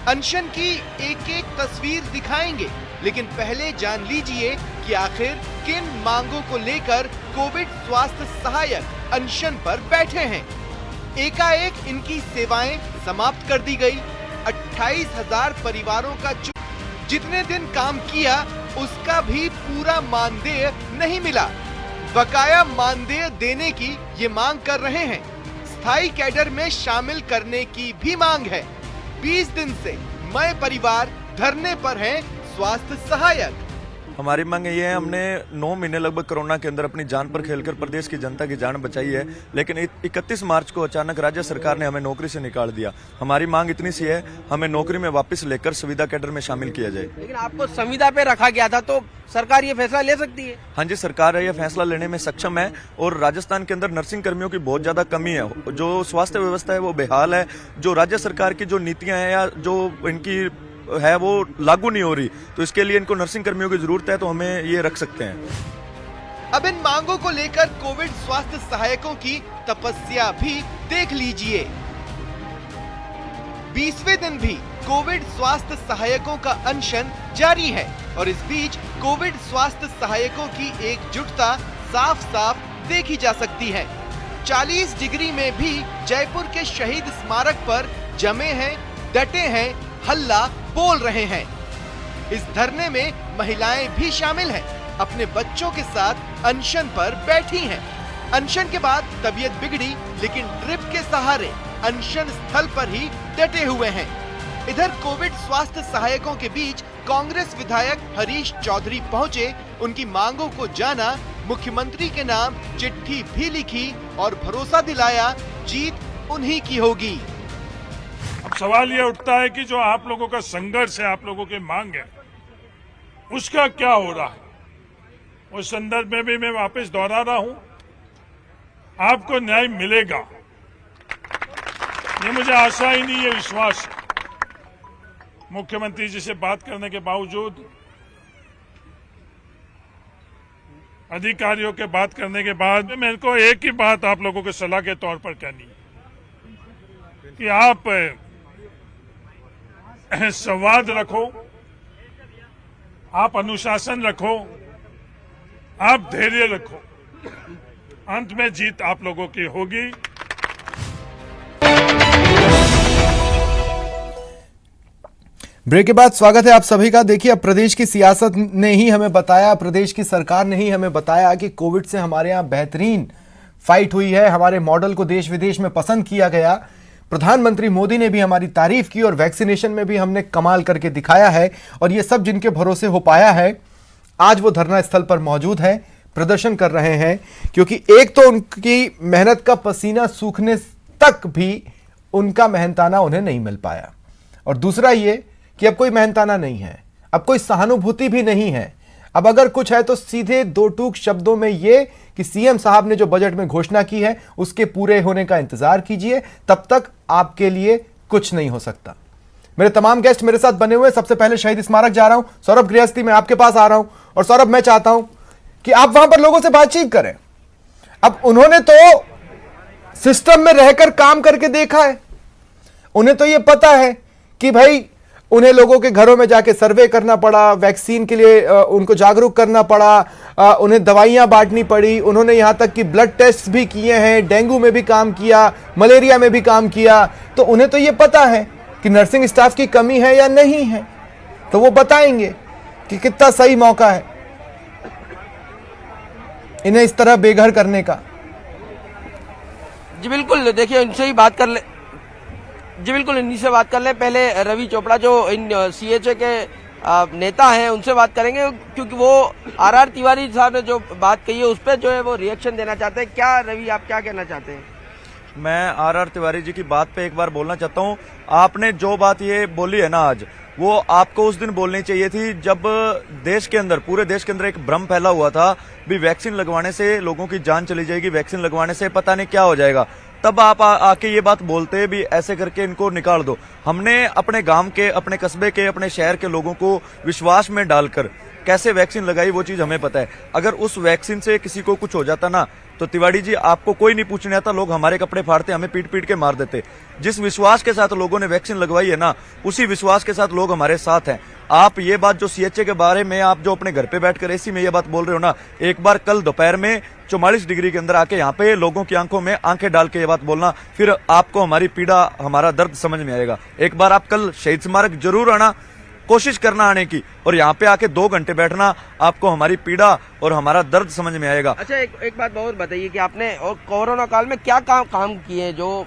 अनशन की एक एक तस्वीर दिखाएंगे, लेकिन पहले जान लीजिए कि आखिर किन मांगों को लेकर कोविड स्वास्थ्य सहायक अनशन पर बैठे हैं। एकाएक इनकी सेवाएं समाप्त कर दी गई। 28,000 परिवारों का जितने दिन काम किया उसका भी पूरा मानदेय नहीं मिला। बकाया मानदेय देने की ये मांग कर रहे हैं। स्थायी कैडर में शामिल करने की भी मांग है। 20 दिन से मय परिवार धरने पर हैं स्वास्थ्य सहायक। हमारी मांग ये है, हमने 9 महीने लगभग कोरोना के अंदर अपनी जान पर खेलकर प्रदेश की जनता की जान बचाई है, लेकिन 31 मार्च को अचानक राज्य सरकार ने हमें नौकरी से निकाल दिया। हमारी मांग इतनी सी है, हमें नौकरी में वापस लेकर संविदा कैडर में शामिल किया जाए। लेकिन आपको संविदा पे रखा गया था, तो सरकार ये फैसला ले सकती है? हाँ जी, सरकार ये फैसला लेने में सक्षम है। और राजस्थान के अंदर नर्सिंग कर्मियों की बहुत ज्यादा कमी है। जो स्वास्थ्य व्यवस्था है वो बेहाल है। जो राज्य सरकार की जो नीतियां हैं या जो इनकी है वो लागू नहीं हो रही, तो इसके लिए इनको नर्सिंग कर्मियों की जरूरत है, तो हमें ये रख सकते हैं। अब इन मांगों को लेकर कोविड स्वास्थ्य सहायकों की तपस्या भी देख लीजिए। 20वें दिन भी कोविड स्वास्थ्य सहायकों का अनशन जारी है और इस बीच कोविड स्वास्थ्य सहायकों की एकजुटता साफ साफ देखी जा सकती है। 40 डिग्री में भी जयपुर के शहीद स्मारक पर जमे हैं, डटे हैं, हल्ला बोल रहे हैं। इस धरने में महिलाएं भी शामिल हैं, अपने बच्चों के साथ अनशन पर बैठी हैं। अनशन के बाद तबीयत बिगड़ी, लेकिन ड्रिप के सहारे अनशन स्थल पर ही डटे हुए हैं। इधर कोविड स्वास्थ्य सहायकों के बीच कांग्रेस विधायक हरीश चौधरी पहुंचे, उनकी मांगों को जाना, मुख्यमंत्री के नाम चिट्ठी भी लिखी और भरोसा दिलाया जीत उन्हीं की होगी। अब सवाल ये उठता है कि जो आप लोगों का संघर्ष है, आप लोगों की मांग है, उसका क्या हो रहा है? उस संदर्भ में भी मैं वापस दोहरा रहा हूं, आपको न्याय मिलेगा, ये मुझे आशा ही नहीं, ये विश्वास। मुख्यमंत्री जी से बात करने के बावजूद, अधिकारियों के बात करने के बाद मेरे को एक ही बात आप लोगों को सलाह के तौर पर कहनी है कि आप संवाद रखो, आप अनुशासन रखो, आप धैर्य रखो। अंत में जीत आप लोगों की होगी। ब्रेक के बाद स्वागत है आप सभी का। देखिए, अब प्रदेश की सियासत ने ही हमें बताया, प्रदेश की सरकार ने ही हमें बताया कि कोविड से हमारे यहाँ बेहतरीन फाइट हुई है, हमारे मॉडल को देश विदेश में पसंद किया गया। प्रधानमंत्री मोदी ने भी हमारी तारीफ की और वैक्सीनेशन में भी हमने कमाल करके दिखाया है। और ये सब जिनके भरोसे हो पाया है, आज वो धरना स्थल पर मौजूद है, प्रदर्शन कर रहे हैं। क्योंकि एक तो उनकी मेहनत का पसीना सूखने तक भी उनका मेहनताना उन्हें नहीं मिल पाया, और दूसरा ये कि अब कोई मेहनताना नहीं है, अब कोई सहानुभूति भी नहीं है। अब अगर कुछ है तो सीधे दो टूक शब्दों में ये कि सीएम साहब ने जो बजट में घोषणा की है उसके पूरे होने का इंतजार कीजिए, तब तक आपके लिए कुछ नहीं हो सकता। मेरे तमाम गेस्ट मेरे साथ बने हुए। सबसे पहले शहीद स्मारक जा रहा हूं, सौरभ गृहस्थी, मैं आपके पास आ रहा हूं। और सौरभ, मैं चाहता हूं कि आप वहां पर लोगों से बातचीत करें। अब उन्होंने तो सिस्टम में रहकर काम करके देखा है, उन्हें तो यह पता है कि भाई उन्हें लोगों के घरों में जाके सर्वे करना पड़ा, वैक्सीन के लिए उनको जागरूक करना पड़ा, उन्हें दवाइयां बांटनी पड़ी, उन्होंने यहां तक कि ब्लड टेस्ट भी किए हैं, डेंगू में भी काम किया, मलेरिया में भी काम किया। तो उन्हें तो ये पता है कि नर्सिंग स्टाफ की कमी है या नहीं है, तो वो बताएंगे कि कितना सही मौका है इन्हें इस तरह बेघर करने का। जी बिल्कुल, देखिए इनसे ही बात कर ले। जी बिल्कुल, इन्हीं से बात कर ले। पहले रवि चोपड़ा जो इन सीएचए के नेता हैं उनसे बात करेंगे, क्योंकि वो आर तिवारी साहब ने जो बात कही है उस पर जो है वो रिएक्शन देना चाहते हैं। क्या रवि, आप क्या कहना चाहते हैं? मैं आर तिवारी जी की बात पे एक बार बोलना चाहता हूँ। आपने जो बात ये बोली है ना आज, वो आपको उस दिन बोलनी चाहिए थी जब देश के अंदर, पूरे देश के अंदर एक भ्रम फैला हुआ था भी वैक्सीन लगवाने से लोगों की जान चली जाएगी, वैक्सीन लगवाने से पता नहीं क्या हो जाएगा। तब आप आके ये बात बोलते भी ऐसे करके इनको निकाल दो। हमने अपने गांव के, अपने कस्बे के, अपने शहर के लोगों को विश्वास में डालकर कैसे वैक्सीन लगाई वो चीज हमें पता है। अगर उस वैक्सीन से किसी को कुछ हो जाता ना, तो तिवारी जी आपको कोई नहीं पूछने आता, लोग हमारे कपड़े फाड़ते, हमें पीट पीट के मार देते। जिस विश्वास के साथ लोगों ने वैक्सीन लगवाई है ना, उसी विश्वास के साथ लोग हमारे साथ हैं। आप ये बात जो सीएचए के बारे में आप जो अपने घर पे बैठकर एसी में ये बात बोल रहे हो ना, एक बार कल दोपहर में 44 डिग्री के अंदर आके यहाँ पे लोगों की आंखों में आंखें डाल के ये बात बोलना, फिर आपको हमारी पीड़ा, हमारा दर्द समझ में आएगा। एक बार आप कल शहीद स्मारक जरूर आना, कोशिश करना आने की, और यहाँ पे आके 2 घंटे बैठना, आपको हमारी पीड़ा और हमारा दर्द समझ में आएगा। अच्छा, एक बात और बताइए कि आपने और कोरोना काल में क्या काम किए हैं? जो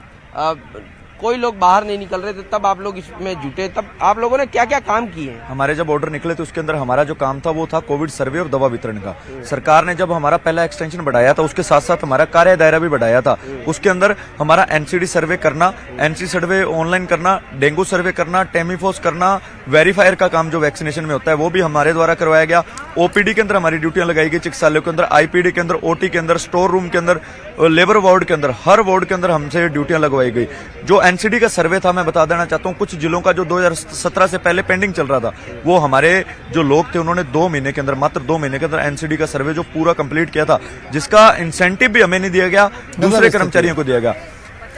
कोई लोग बाहर नहीं निकल रहे थे तब आप लोग इसमें जुटे, तब आप लोगों ने क्या क्या काम किए हैं? हमारे जब ऑर्डर निकले तो उसके अंदर हमारा जो काम था वो था कोविड सर्वे और दवा वितरण का। सरकार ने जब हमारा पहला एक्सटेंशन बढ़ाया था, उसके साथ साथ हमारा कार्य दायरा भी बढ़ाया था। उसके अंदर हमारा एनसीडी सर्वे करना, एनसी सर्वे ऑनलाइन करना, डेंगू सर्वे करना, टेमीफोस करना, वेरीफायर का काम जो वैक्सीनेशन में होता है वो भी हमारे द्वारा करवाया गया। ओपीडी के अंदर हमारी ड्यूटियां लगाई गई, चिकित्सालयों के अंदर, आईपीडी के अंदर, ओटी के अंदर, स्टोर रूम के अंदर, लेबर वार्ड के अंदर, हर वार्ड के अंदर हमसे ड्यूटियां लगवाई गई। जो एनसीडी का सर्वे था, मैं बता देना चाहता हूं, कुछ जिलों का जो 2017 से पहले पेंडिंग चल रहा था, वो हमारे जो लोग थे उन्होंने 2 महीने के अंदर, मात्र 2 महीने के अंदर एनसीडी का सर्वे जो पूरा कंप्लीट किया था, जिसका इंसेंटिव भी हमें नहीं दिया गया, दूसरे कर्मचारियों को दिया गया।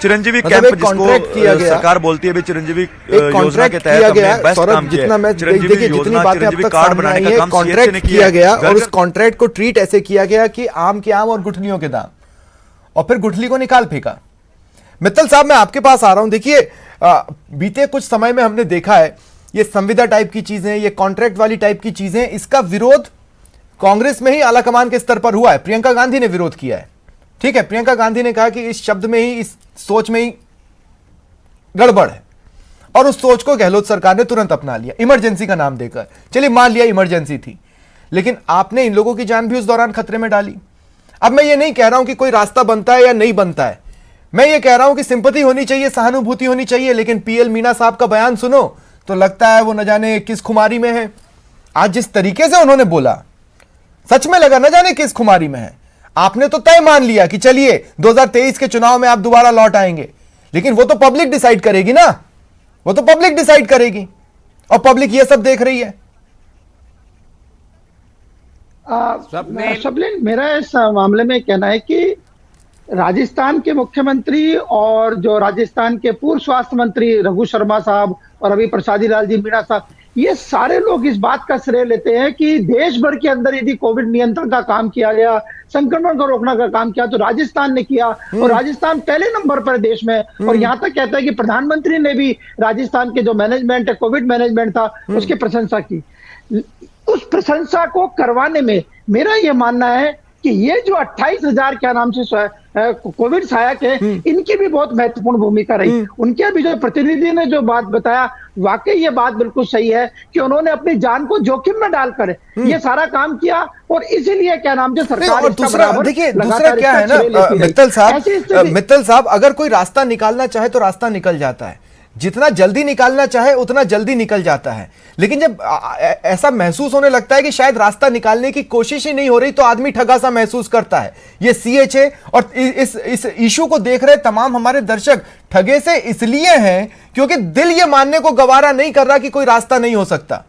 चिरंजीवी कैंप जिसको सरकार बोलती है भी, चिरंजीवी योजना के तहत हमने बेस्ट काम किया है। चिरंजीवी योजना, चिरंजीवी कार्ड बनाने का काम सीएचए ने किया गया, और उस कॉन्ट्रैक्ट को ट्रीट ऐसे किया गया कि आम के आम और गुठलियों के दाम, और फिर गुठली को निकाल फेंका। मित्तल साहब, मैं आपके पास आ रहा हूं। देखिए, बीते कुछ समय में हमने देखा है ये संविदा टाइप की चीजें, ये कॉन्ट्रैक्ट वाली टाइप की चीजें, इसका विरोध कांग्रेस में ही आलाकमान के स्तर पर हुआ है। प्रियंका गांधी ने विरोध किया है, ठीक है। प्रियंका गांधी ने कहा कि इस शब्द में ही, इस सोच में ही गड़बड़ है, और उस सोच को गहलोत सरकार ने तुरंत अपना लिया इमरजेंसी का नाम देकर। चलिए मान लिया इमरजेंसी थी, लेकिन आपने इन लोगों की जान भी उस दौरान खतरे में डाली। अब मैं ये नहीं कह रहा हूं कि कोई रास्ता बनता है या नहीं बनता है, मैं ये कह रहा हूं कि सिंपैथी होनी चाहिए, सहानुभूति होनी चाहिए। लेकिन पीएल मीणा साहब का बयान सुनो तो लगता है वो न जाने किस खुमारी में है। आज जिस तरीके से उन्होंने बोला, सच में लगा न जाने किस खुमारी में है। आपने तो तय मान लिया कि चलिए 2023 के चुनाव में आप दोबारा लौट आएंगे, लेकिन वो तो पब्लिक डिसाइड करेगी ना, वो तो पब्लिक डिसाइड करेगी, और पब्लिक ये सब देख रही है। सबलिन, मेरा इस मामले में कहना है कि राजस्थान के मुख्यमंत्री और जो राजस्थान के पूर्व स्वास्थ्य मंत्री रघु शर्मा साहब और अभी प्रसादी लाल जी मीणा साहब, ये सारे लोग इस बात का श्रेय लेते हैं कि देश भर के अंदर यदि कोविड नियंत्रण का काम किया गया, संक्रमण को रोकने का काम किया, तो राजस्थान ने किया और राजस्थान पहले नंबर पर देश में। और यहाँ तक कहता है कि प्रधानमंत्री ने भी राजस्थान के जो मैनेजमेंट है, कोविड मैनेजमेंट था, उसकी प्रशंसा की। उस प्रशंसा को करवाने में मेरा ये मानना है कि ये जो 28,000 क्या नाम से कोविड सहायक है, इनकी भी बहुत महत्वपूर्ण भूमिका रही। उनके भी जो प्रतिनिधि ने जो बात बताया, वाकई ये बात बिल्कुल सही है कि उन्होंने अपनी जान को जोखिम में डालकर ये सारा काम किया और इसीलिए क्या नाम से सरकार। और दूसरा देखिए, दूसरा क्या है ना मित्तल साहब, अगर कोई रास्ता निकालना चाहे तो रास्ता निकल जाता है, जितना जल्दी निकालना चाहे उतना जल्दी निकल जाता है। लेकिन जब ऐसा महसूस होने लगता है कि शायद रास्ता निकालने की कोशिश ही नहीं हो रही, तो आदमी ठगा सा महसूस करता है। ये CHA और इस इशू को देख रहे तमाम हमारे दर्शक ठगे से इसलिए हैं क्योंकि दिल ये मानने को गवारा नहीं कर रहा कि कोई रास्ता नहीं हो सकता।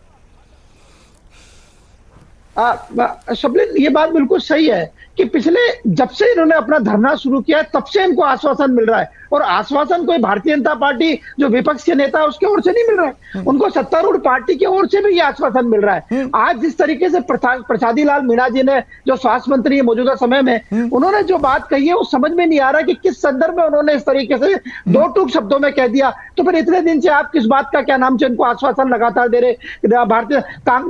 शबलीन, ये बात बिल्कुल सही है कि पिछले जब से इन्होंने अपना धरना शुरू किया तब से इनको आश्वासन मिल रहा है, और आश्वासन कोई भारतीय जनता पार्टी जो विपक्ष के नेता है उसके ओर से नहीं मिल रहा है, उनको सत्तारूढ़ पार्टी की ओर से भी ये आश्वासन मिल रहा है। आज जिस तरीके से प्रसादी लाल मीणा जी ने, जो स्वास्थ्य मंत्री है मौजूदा समय में, उन्होंने जो बात कही है वो समझ में नहीं आ रहा कि किस संदर्भ में उन्होंने इस तरीके से दो टूक शब्दों में कह दिया। तो फिर इतने दिन से आप किस बात का क्या नाम से इनको आश्वासन लगातार दे रहे? भारतीय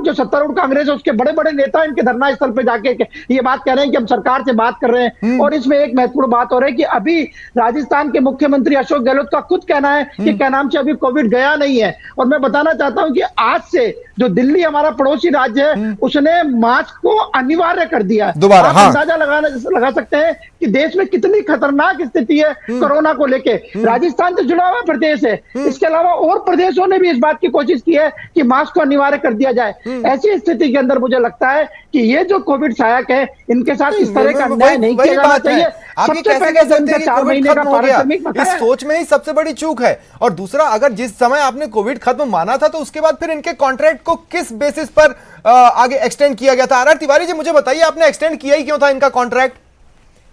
जो सत्तारूढ़ कांग्रेस है उसके बड़े बड़े नेता इनके धरना स्थल पर जाके ये बात कह रहे हैं कि हम सरकार से बात कर रहे हैं। और इसमें एक महत्वपूर्ण बात हो रही है कि अभी राजस्थान के मुख्यमंत्री अशोक गहलोत का खुद कहना है कि क्या नाम से अभी कोविड गया नहीं है। और मैं बताना चाहता हूं कि आज से जो दिल्ली हमारा पड़ोसी राज्य है उसने मास्क को अनिवार्य कर दिया है। दोबारा आप अंदाजा लगा सकते हैं कि देश में कितनी खतरनाक स्थिति है कोरोना को लेके। राजस्थान से जुड़ा हुआ प्रदेश है, इसके अलावा और प्रदेशों ने भी इस बात की कोशिश की है कि मास्क को अनिवार्य कर दिया जाए। ऐसी स्थिति के अंदर मुझे लगता है कि ये जो कोविड सहायक है इनके साथ इस तरह का अन्याय नहीं किया जाना चाहिए। सबसे पहले 4 महीने का पारिश्रमिक इस सोच में ही सबसे बड़ी चूक है। और दूसरा, अगर जिस समय आपने कोविड खत्म माना था तो उसके बाद फिर इनके कॉन्ट्रैक्ट को किस बेसिस पर आगे एक्सटेंड किया गया था? RR तिवारी जी, मुझे बताइए, आपने एक्सटेंड किया ही क्यों था? इनका कॉन्ट्रैक्ट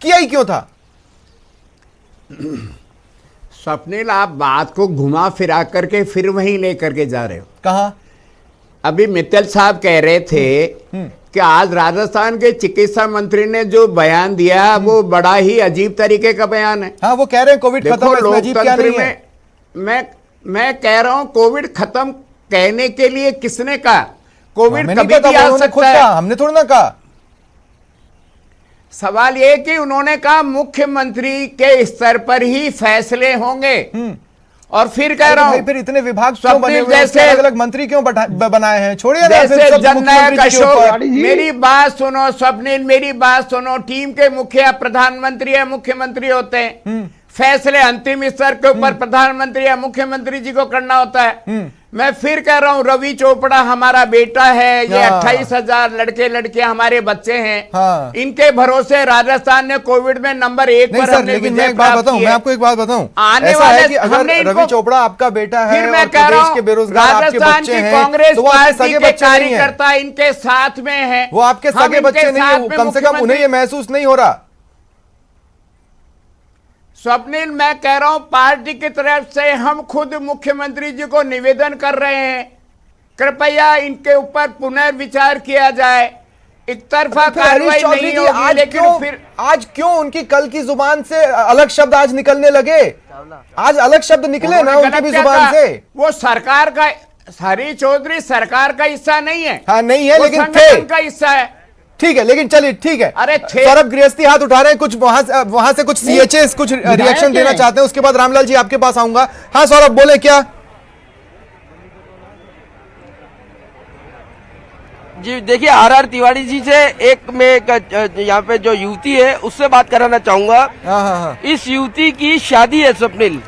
किया ही क्यों था? स्वप्निल, आप बात को घुमा फिरा करके फिर वहीं लेकर के जा रहे हो। कहा? अभी मित्तल साहब कह रहे थे कि आज राजस्थान के चिकित्सा मंत्री ने जो बयान दिया वो बड़ा ही अजीब तरीके का बयान है। हाँ, वो कह रहे हैं कोविड खत्म है, इसमें अजीब क्या नहीं है? मैं कह रहा हूं कोविड खत्म कहने के लिए किसने कहा? कोविड कभी भी आ सकता है, हमने थोड़ा ना कहा। सवाल ये कि उन्होंने कहा मुख्यमंत्री के स्तर पर ही फैसले होंगे। और फिर कह रहा हूं, फिर इतने विभाग क्यों बने हुए हैं? जैसे अलग मंत्री क्यों बनाए हैं? छोड़िए, जैसे जननायक अशोक, मेरी बात सुनो स्वप्निल, मेरी बात सुनो। टीम के मुखिया प्रधानमंत्री या मुख्यमंत्री होते हैं, फैसले अंतिम स्तर के ऊपर प्रधानमंत्री या मुख्यमंत्री जी को करना होता है। मैं फिर कह रहा हूं, रवि चोपड़ा हमारा बेटा है, ये 28,000 लड़के लड़कियां हमारे बच्चे हैं, इनके भरोसे राजस्थान ने कोविड में नंबर 1 पर हमने विजय प्राप्त की है। मैं आपको एक बात बताऊं, आने वाले कि अगर रवि चोपड़ा आपका बेटा है, फिर मैं कह रहा हूं राजस्थान की कांग्रेस पार्टी के कार्यकर्ता इनके साथ में है, वो आपके सगे बच्चे नहीं है, कम से कम उन्हें ये महसूस नहीं हो रहा। स्वप्निल, मैं कह रहा हूं पार्टी की तरफ से हम खुद मुख्यमंत्री जी को निवेदन कर रहे हैं, कृपया इनके ऊपर पुनर्विचार किया जाए। एक तरफा कार्रवाई नहीं होगी, लेकिन फिर आज क्यों उनकी कल की जुबान से अलग शब्द आज निकलने लगे? आज अलग शब्द निकले ना उनकी भी जुबान से। वो सरकार का, हरीश चौधरी सरकार का हिस्सा नहीं है। हाँ, नहीं है, लेकिन संगठन का हिस्सा है। ठीक है, लेकिन चलिए, ठीक है। अरे सौरभ गृहस्थी हाथ उठा रहे हैं, कुछ वहां से कुछ CHA कुछ रिएक्शन देना चाहते हैं, उसके बाद रामलाल जी आपके पास आऊंगा। हाँ सौरभ, बोले क्या? जी देखिए, RR तिवारी जी से एक मैं यहाँ पे जो युवती है उससे बात कराना चाहूंगा। हाँ। इस युवती की शादी है स्वप्निल,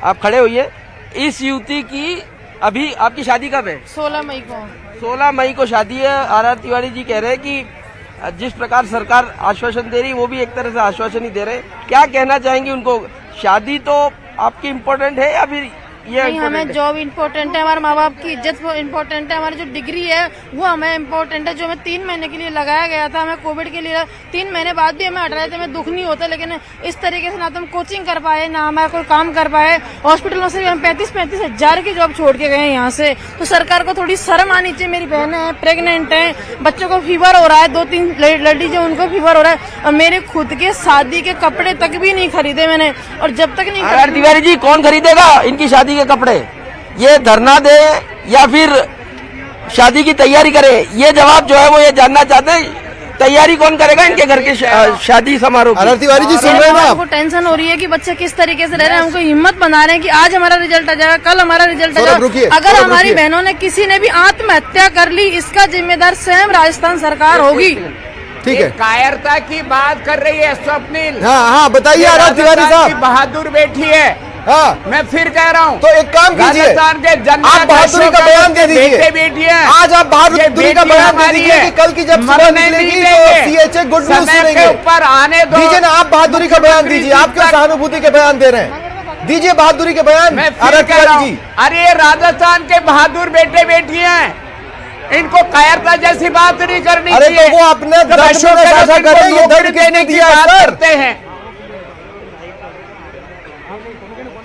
आप खड़े होइए। इस युवती की अभी आपकी शादी कब है? 16 मई को। 16 मई को शादी है। RR तिवारी जी कह रहे हैं कि जिस प्रकार सरकार आश्वासन दे रही वो भी एक तरह से आश्वासन ही दे रहे। क्या कहना चाहेंगे उनको? शादी तो आपकी इम्पोर्टेंट है या फिर ये नहीं, हमें जॉब इम्पोर्टेंट है, हमारे माँ बाप की इज्जत इम्पोर्टेंट है, हमारी जो डिग्री है वो हमें इम्पोर्टेंट है। जो हमें 3 महीने के लिए लगाया गया था, हमें कोविड के लिए 3 महीने बाद भी हमें हट रहे थे, हमें दुख नहीं होता। लेकिन इस तरीके से ना तो हम कोचिंग कर पाए, ना हमारा कोई काम कर पाए। हॉस्पिटल में से भी हम 35-35 हजार की जॉब छोड़ के गए हैं यहाँ से। तो सरकार को थोड़ी शर्म आनी चाहिए। मेरी बहनें हैं, प्रेग्नेंट हैं, बच्चों को फीवर हो रहा है, 2-3 लेडीज है उनको फीवर हो रहा है, और मेरे खुद के शादी के कपड़े तक भी नहीं खरीदे मैंने। और जब तक नहीं अगर तिवारी जी कौन खरीदेगा इनकी शादी के कपड़े? ये धरना दे या फिर शादी की तैयारी करे, ये जवाब जो है वो ये जानना चाहते हैं। तैयारी कौन करेगा इनके घर के शादी समारोह की? तिवारी जी सुन रहे हैं ना आप? हमको टेंशन हो रही है कि बच्चे किस तरीके से रह रहे हैं। हमको हिम्मत बना रहे हैं कि आज हमारा रिजल्ट आ जाएगा, कल हमारा रिजल्ट आ जाएगा। अगर हमारी बहनों ने किसी ने भी आत्महत्या कर ली, इसका जिम्मेदार स्वयं राजस्थान सरकार होगी। ठीक है, कायरता की बात कर रही है स्वप्निल। हाँ बताइए आरती तिवारी साहब। बहादुर बेटी है। हाँ, मैं फिर कह रहा हूँ, तो एक काम कीजिए, राजस्थान के जनता आप बहादुरी का बयान दे दीजिए। बेटी है, आज आप बहादुरी का बयान दे दीजिए कि कल की जब सुबह निकलेगी तो सीएचए गुड न्यूज सुनेंगे। ऊपर आने दो, दीजिए ना, आप बहादुरी का बयान दीजिए। आप क्यों सहानुभूति के बयान दे रहे हैं? दीजिए बहादुरी के बयान। मैं फिर कह रहा हूँ, अरे ये राजस्थान के बहादुर बेटे बेटी हैं, इनको कायरता जैसी बात नहीं करनी चाहिए। अरे तो वो अपने दर्द में साझा करें, ये दर्द किसने दिया करते हैं।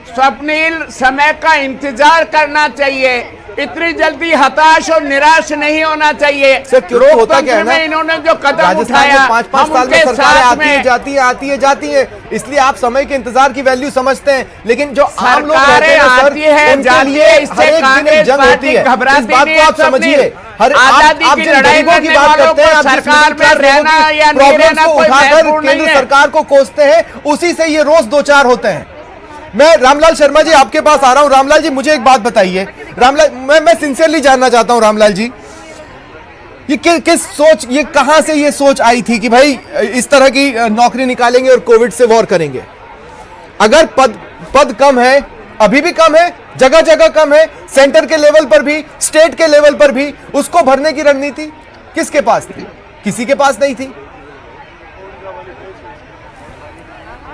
स्वप्निल, समय का इंतजार करना चाहिए, इतनी जल्दी हताश और निराश नहीं होना चाहिए। होता क्या है ना, इन्होंने जो कदम उठाया, 5-5 साल में सरकारें आती है जाती है, इसलिए आप समय के इंतजार की वैल्यू समझते हैं। लेकिन जो आम लोग रहते हैं सर, उनके लिए हर एक दिन एक जंग होती है। इस बात को आप समझिए। आप जिन गरीबों की बात करते हैं, आप सरकार में रहना या नहीं रहना कोई उठाकर केंद्र सरकार को कोसते हैं, उसी से ये रोज 2-4 होते हैं। मैं रामलाल शर्मा जी आपके पास आ रहा हूं। रामलाल जी मुझे एक बात बताइए। रामलाल, मैं सिंसियरली जानना चाहता हूं रामलाल जी, ये किस सोच, ये कहां से ये सोच आई थी कि भाई इस तरह की नौकरी निकालेंगे और कोविड से वॉर करेंगे? अगर पद कम है, अभी भी कम है, जगह जगह कम है, सेंटर के लेवल पर भी, स्टेट के लेवल पर भी, उसको भरने की रणनीति किसके पास थी? किसी के पास नहीं थी।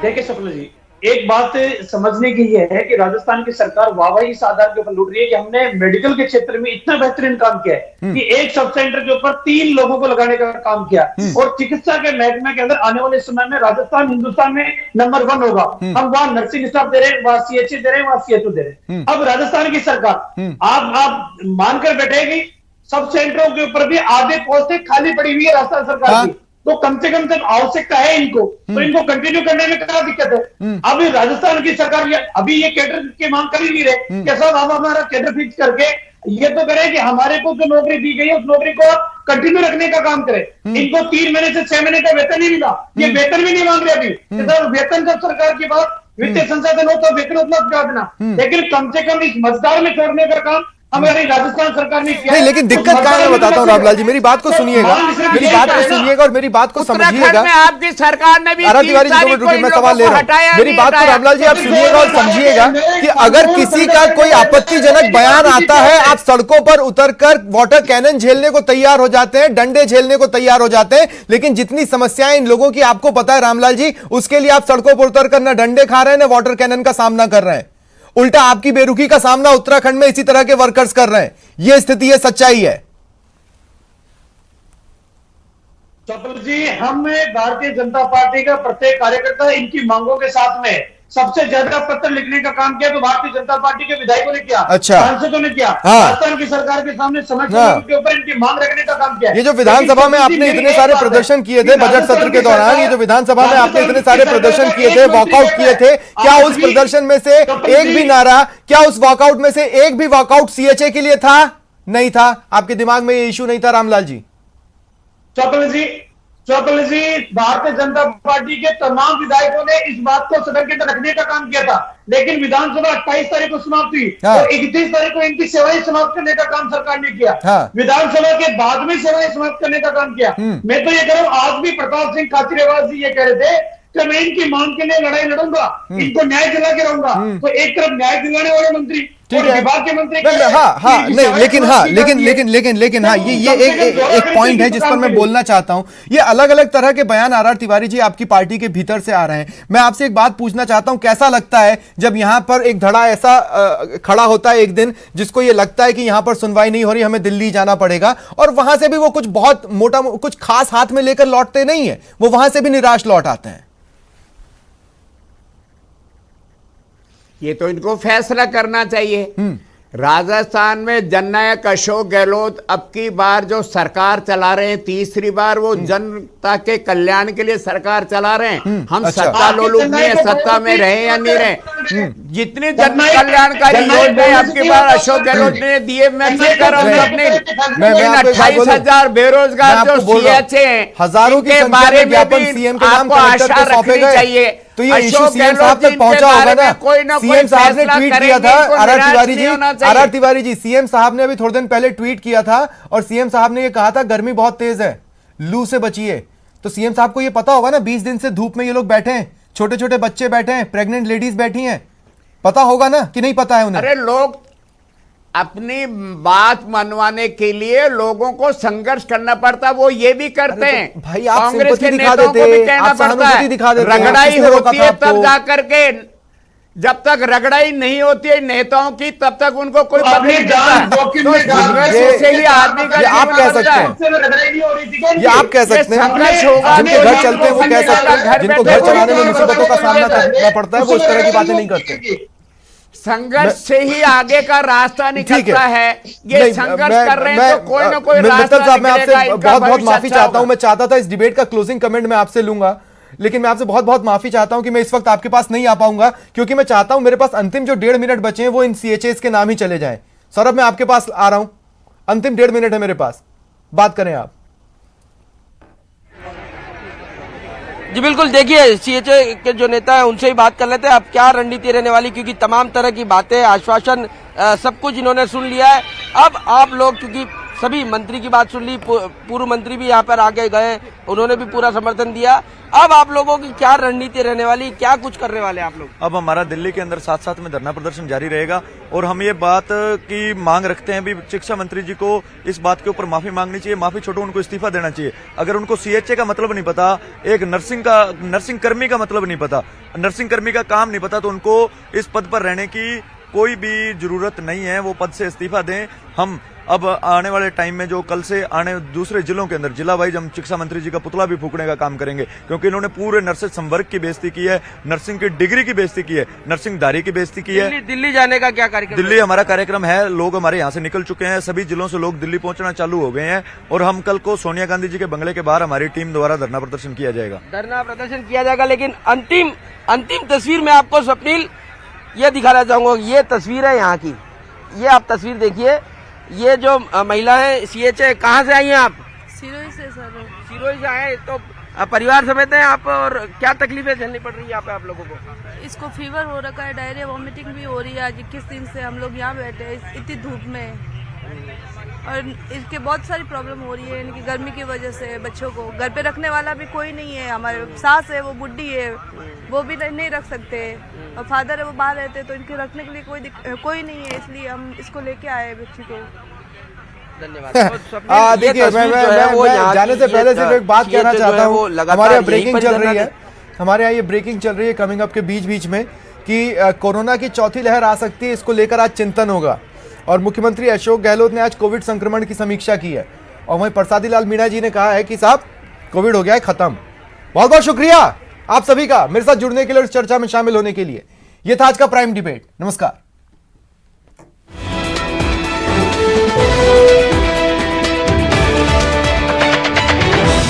देखिए स्वप्न जी, एक बात समझने की यह है कि राजस्थान की सरकार वाहवाही इस आधार के ऊपर लूट रही है कि हमने मेडिकल के क्षेत्र में इतना बेहतरीन काम किया है कि एक सब सेंटर के ऊपर 3 लोगों को लगाने का काम किया, और चिकित्सा के महकमे के अंदर आने वाले समय में राजस्थान हिंदुस्तान में नंबर 1 होगा। हम वहां नर्सिंग स्टाफ दे रहे हैं, वहां सीएचए दे रहे हैं, वहां सीएचओ दे रहे हैं। अब राजस्थान की सरकार आप मानकर बैठेगी, सब सेंटरों के ऊपर भी आधे पोस्टें खाली पड़ी हुई है राजस्थान सरकार की। तो कम से कम जब आवश्यकता है इनको, तो इनको कंटिन्यू करने में क्या दिक्कत है? अभी राजस्थान की सरकार अभी ये कैडर की मांग कर ही नहीं रहे कि साहब हम हमारा कैडर फिक्स करके ये तो करें कि हमारे को जो नौकरी दी गई है उस नौकरी को कंटिन्यू रखने का काम करें। इनको 3 महीने से 6 महीने का वेतन नहीं मिला, ये वेतन भी नहीं मांग रहे अभी। वेतन जब सरकार की बात, वित्तीय संसाधन हो तो वेतन उपलब्ध करा देना, लेकिन कम से कम इस मजदार में छोड़ने का काम हमारी राजस्थान सरकार ने किया। नहीं, लेकिन दिक्कत क्या है मैं बताता हूँ रामलाल जी, मेरी बात को सुनिएगा, मेरी बात को सुनिएगा और मेरी बात को समझिएगा। आपकी सरकार ने भी तिवारी जी, 2 मिनट रुकिए, मैं सवाल ले रहा हूँ। मेरी बात को रामलाल जी आप सुनिएगा और समझिएगा कि अगर किसी का कोई आपत्तिजनक बयान आता है, आप सड़कों पर उतरकर वाटर कैनन झेलने को तैयार हो जाते हैं, डंडे झेलने को तैयार हो जाते हैं, लेकिन जितनी समस्याएं इन लोगों की आपको पता है रामलाल जी, उसके लिए आप सड़कों पर उतरकर न डंडे खा रहे हैं, न वाटर कैनन का सामना कर रहे हैं। उल्टा आपकी बेरुखी का सामना उत्तराखंड में इसी तरह के वर्कर्स कर रहे हैं। यह स्थिति है, सच्चाई है। चपल जी, हम भारतीय जनता पार्टी का प्रत्येक कार्यकर्ता इनकी मांगों के साथ में सबसे ज्यादा पत्र लिखने का काम किया तो भारतीय जनता पार्टी के विधायकों ने किया, अच्छा, सांसदों ने किया, राजस्थान की सरकार के सामने समस्याओं के ऊपर इनकी मांग रखने का काम किया। ये जो विधानसभा में आपने इतने सारे प्रदर्शन किए थे बजट सत्र के दौरान, ये जो विधानसभा में आपने इतने सारे प्रदर्शन किए थे, वॉकआउट किए थे, क्या उस प्रदर्शन में से एक भी नारा, क्या उस वॉकआउट में से एक भी वॉकआउट सीएचए के लिए था? नहीं था। आपके दिमाग में ये इश्यू नहीं था रामलाल जी? चौकल जी, भारतीय जनता पार्टी के तमाम विधायकों ने इस बात को सदन के अंदर रखने का काम किया था, लेकिन विधानसभा 28 तारीख को समाप्त हुई और 31 तारीख को इनकी सेवाएं समाप्त करने का काम सरकार ने किया। विधानसभा के बाद में सेवाएं समाप्त करने का काम किया। मैं तो ये कह रहा हूं, आज भी प्रताप सिंह खाचरियावास जी ये कह रहे थे कि मैं इनकी मांग के लिए लड़ाई लड़ूंगा, इनको न्याय दिला के रहूंगा। तो एक तरफ न्याय दिलाने वाले मंत्री और विभाग के मंत्री लेकिन ये एक पॉइंट है जिस पर मैं बोलना चाहता हूं। ये अलग अलग तरह के बयान आर तिवारी जी आपकी पार्टी के भीतर से आ रहे हैं। मैं आपसे एक बात पूछना चाहता हूं, कैसा लगता है जब यहां पर एक धड़ा ऐसा खड़ा होता है एक दिन जिसको ये लगता है कि यहां पर सुनवाई नहीं हो रही, हमें दिल्ली जाना पड़ेगा, और वहां से भी वो कुछ बहुत मोटा कुछ खास हाथ में लेकर लौटते नहीं है, वो वहां से भी निराश लौट आते हैं। ये तो इनको फैसला करना चाहिए। राजस्थान में जननायक अशोक गहलोत अब की बार जो सरकार चला रहे हैं, तीसरी बार वो जनता के कल्याण के लिए सरकार चला रहे हैं। हम सत्ता लोलुप नहीं है, सत्ता में रहे या नहीं रहे, जितनी जन कल्याणकारी योजनाएं अब की बार अशोक गहलोत ने दिए, मैं कर रहा हूँ अपने 28,000 बेरोजगार जो सीएचए हैं, हजारों के बारे में भी सीएम के नाम आपको आशा रखनी चाहिए। तो ये इशू सीएम साहब तक पहुंचा होगा ना। सीएम साहब ने ट्वीट किया था, आर तिवारी जी सीएम साहब ने अभी थोड़े दिन पहले ट्वीट किया था और सीएम साहब ने ये कहा था गर्मी बहुत तेज है, लू से बचिए। तो सीएम साहब को ये पता होगा ना, 20 दिन से धूप में ये लोग बैठे हैं, छोटे छोटे बच्चे बैठे हैं, प्रेग्नेंट लेडीज बैठी हैं, पता होगा ना कि नहीं पता है उन्हें? अरे लोग अपनी बात मनवाने के लिए लोगों को संघर्ष करना पड़ता, वो ये भी करते हैं। तो भाई आप कांग्रेस के दिखा नेताओं देते, को भी कहना आप पड़ता है, दिखा देते, रगड़ाई होती है तब जाकर के, जब तक रगड़ाई नहीं होती है नेताओं की तब तक उनको कोई पता नहीं चलता। तो संघर्ष से ही आदमी का आप कह सकते हैं, ये आप कह सकते हैं, संघर्ष होगा, जिनके घर चलते हैं वो कह सकते हैं, जिनको घर चलाने में मुसीबतों का सामना करना पड़ता है वो इस तरह की बातें नहीं करते। संघर्ष से ही आगे का रास्ता निकलता है। ये संघर्ष कर रहे हैं तो कोई ना कोई रास्ता साहब, मैं आपसे बहुत बहुत माफी चाहता हूं। मैं चाहता था इस डिबेट का क्लोजिंग कमेंट मैं आपसे लूंगा, लेकिन मैं आपसे बहुत बहुत माफी चाहता हूं कि मैं इस वक्त आपके पास नहीं आ पाऊंगा, क्योंकि मैं चाहता हूं मेरे पास अंतिम जो 1.5 मिनट बचे हैं वो इन सीएचएस के नाम ही चले जाएं। सौरभ मैं आपके पास आ रहा हूं, अंतिम 1.5 मिनट है मेरे पास, बात करें आप। जी बिल्कुल, देखिए सीएचए के जो नेता है उनसे ही बात कर लेते हैं अब क्या रणनीति रहने वाली, क्योंकि तमाम तरह की बातें, आश्वासन, सब कुछ इन्होंने सुन लिया है। अब आप लोग, क्योंकि सभी मंत्री की बात सुन ली, पूर्व मंत्री भी यहाँ पर आगे गए, उन्होंने भी पूरा समर्थन दिया, अब आप लोगों की क्या रणनीति रहने वाली, क्या कुछ करने वाले आप लोग? अब हमारा दिल्ली के अंदर साथ साथ में धरना प्रदर्शन जारी रहेगा और हम ये बात की मांग रखते हैं भी शिक्षा मंत्री जी को इस बात के ऊपर माफी मांगनी चाहिए, माफी छोड़ो उनको इस्तीफा देना चाहिए। अगर उनको सीएचए का मतलब नहीं पता, एक नर्सिंग कर्मी का मतलब नहीं पता, नर्सिंग कर्मी का काम नहीं पता, तो उनको इस पद पर रहने की कोई भी जरूरत नहीं है, वो पद से इस्तीफा दें। हम अब आने वाले टाइम में जो कल से आने दूसरे जिलों के अंदर जिला वाइज हम शिक्षा मंत्री जी का पुतला भी फूकने का काम करेंगे, क्योंकि इन्होंने पूरे नर्सिंग संवर्ग की बेइज्जती की है, नर्सिंग की डिग्री की बेइज्जती की है, नर्सिंगधारी की बेइज्जती की है। दिल्ली जाने का क्या कार्यक्रम? दिल्ली हमारा कार्यक्रम है, लोग हमारे यहाँ से निकल चुके हैं, सभी जिलों से लोग दिल्ली पहुंचना चालू हो गए हैं और हम कल को सोनिया गांधी जी के बंगले के बाहर हमारी टीम द्वारा धरना प्रदर्शन किया जाएगा। धरना प्रदर्शन किया जाएगा, लेकिन अंतिम तस्वीर में आपको स्वप्निल ये दिखाना चाहूंगा, ये तस्वीर है यहाँ की, ये आप तस्वीर देखिए, ये जो महिला है सीएचए, कहाँ से आई हैं आप? सिरोही से सर। सिरोही से आए, तो परिवार समेत हैं आप, और क्या तकलीफें झेलनी पड़ रही है यहाँ पे आप लोगों को? इसको फीवर हो रखा है, डायरिया वॉमिटिंग भी हो रही है। आज 21 दिन से हम लोग यहाँ बैठे हैं इतनी धूप में, और इसके बहुत सारी प्रॉब्लम हो रही है इनकी गर्मी की वजह से। बच्चों को घर पे रखने वाला भी कोई नहीं है, हमारे सास है वो बुढ़ी है, वो भी नहीं रख सकते, और फादर है वो बाहर रहते, तो इनके रखने के लिए कोई नहीं है, इसलिए हम इसको लेके आए बच्ची को। धन्यवाद। देखिए मैं जाने से पहले सिर्फ एक बात कहना चाहता हूँ, हमारे यहाँ ब्रेकिंग चल रही है, हमारे यहाँ ये ब्रेकिंग चल रही है कमिंग अप के बीच में कि कोरोना की चौथी लहर आ सकती है, इसको लेकर आज चिंतन होगा। और मुख्यमंत्री अशोक गहलोत ने आज कोविड संक्रमण की समीक्षा की है, और वहीं प्रसादी लाल मीणा जी ने कहा है कि साहब कोविड हो गया है खत्म। बहुत बहुत शुक्रिया आप सभी का मेरे साथ जुड़ने के लिए और इस चर्चा में शामिल होने के लिए। यह था आज का प्राइम डिबेट। नमस्कार।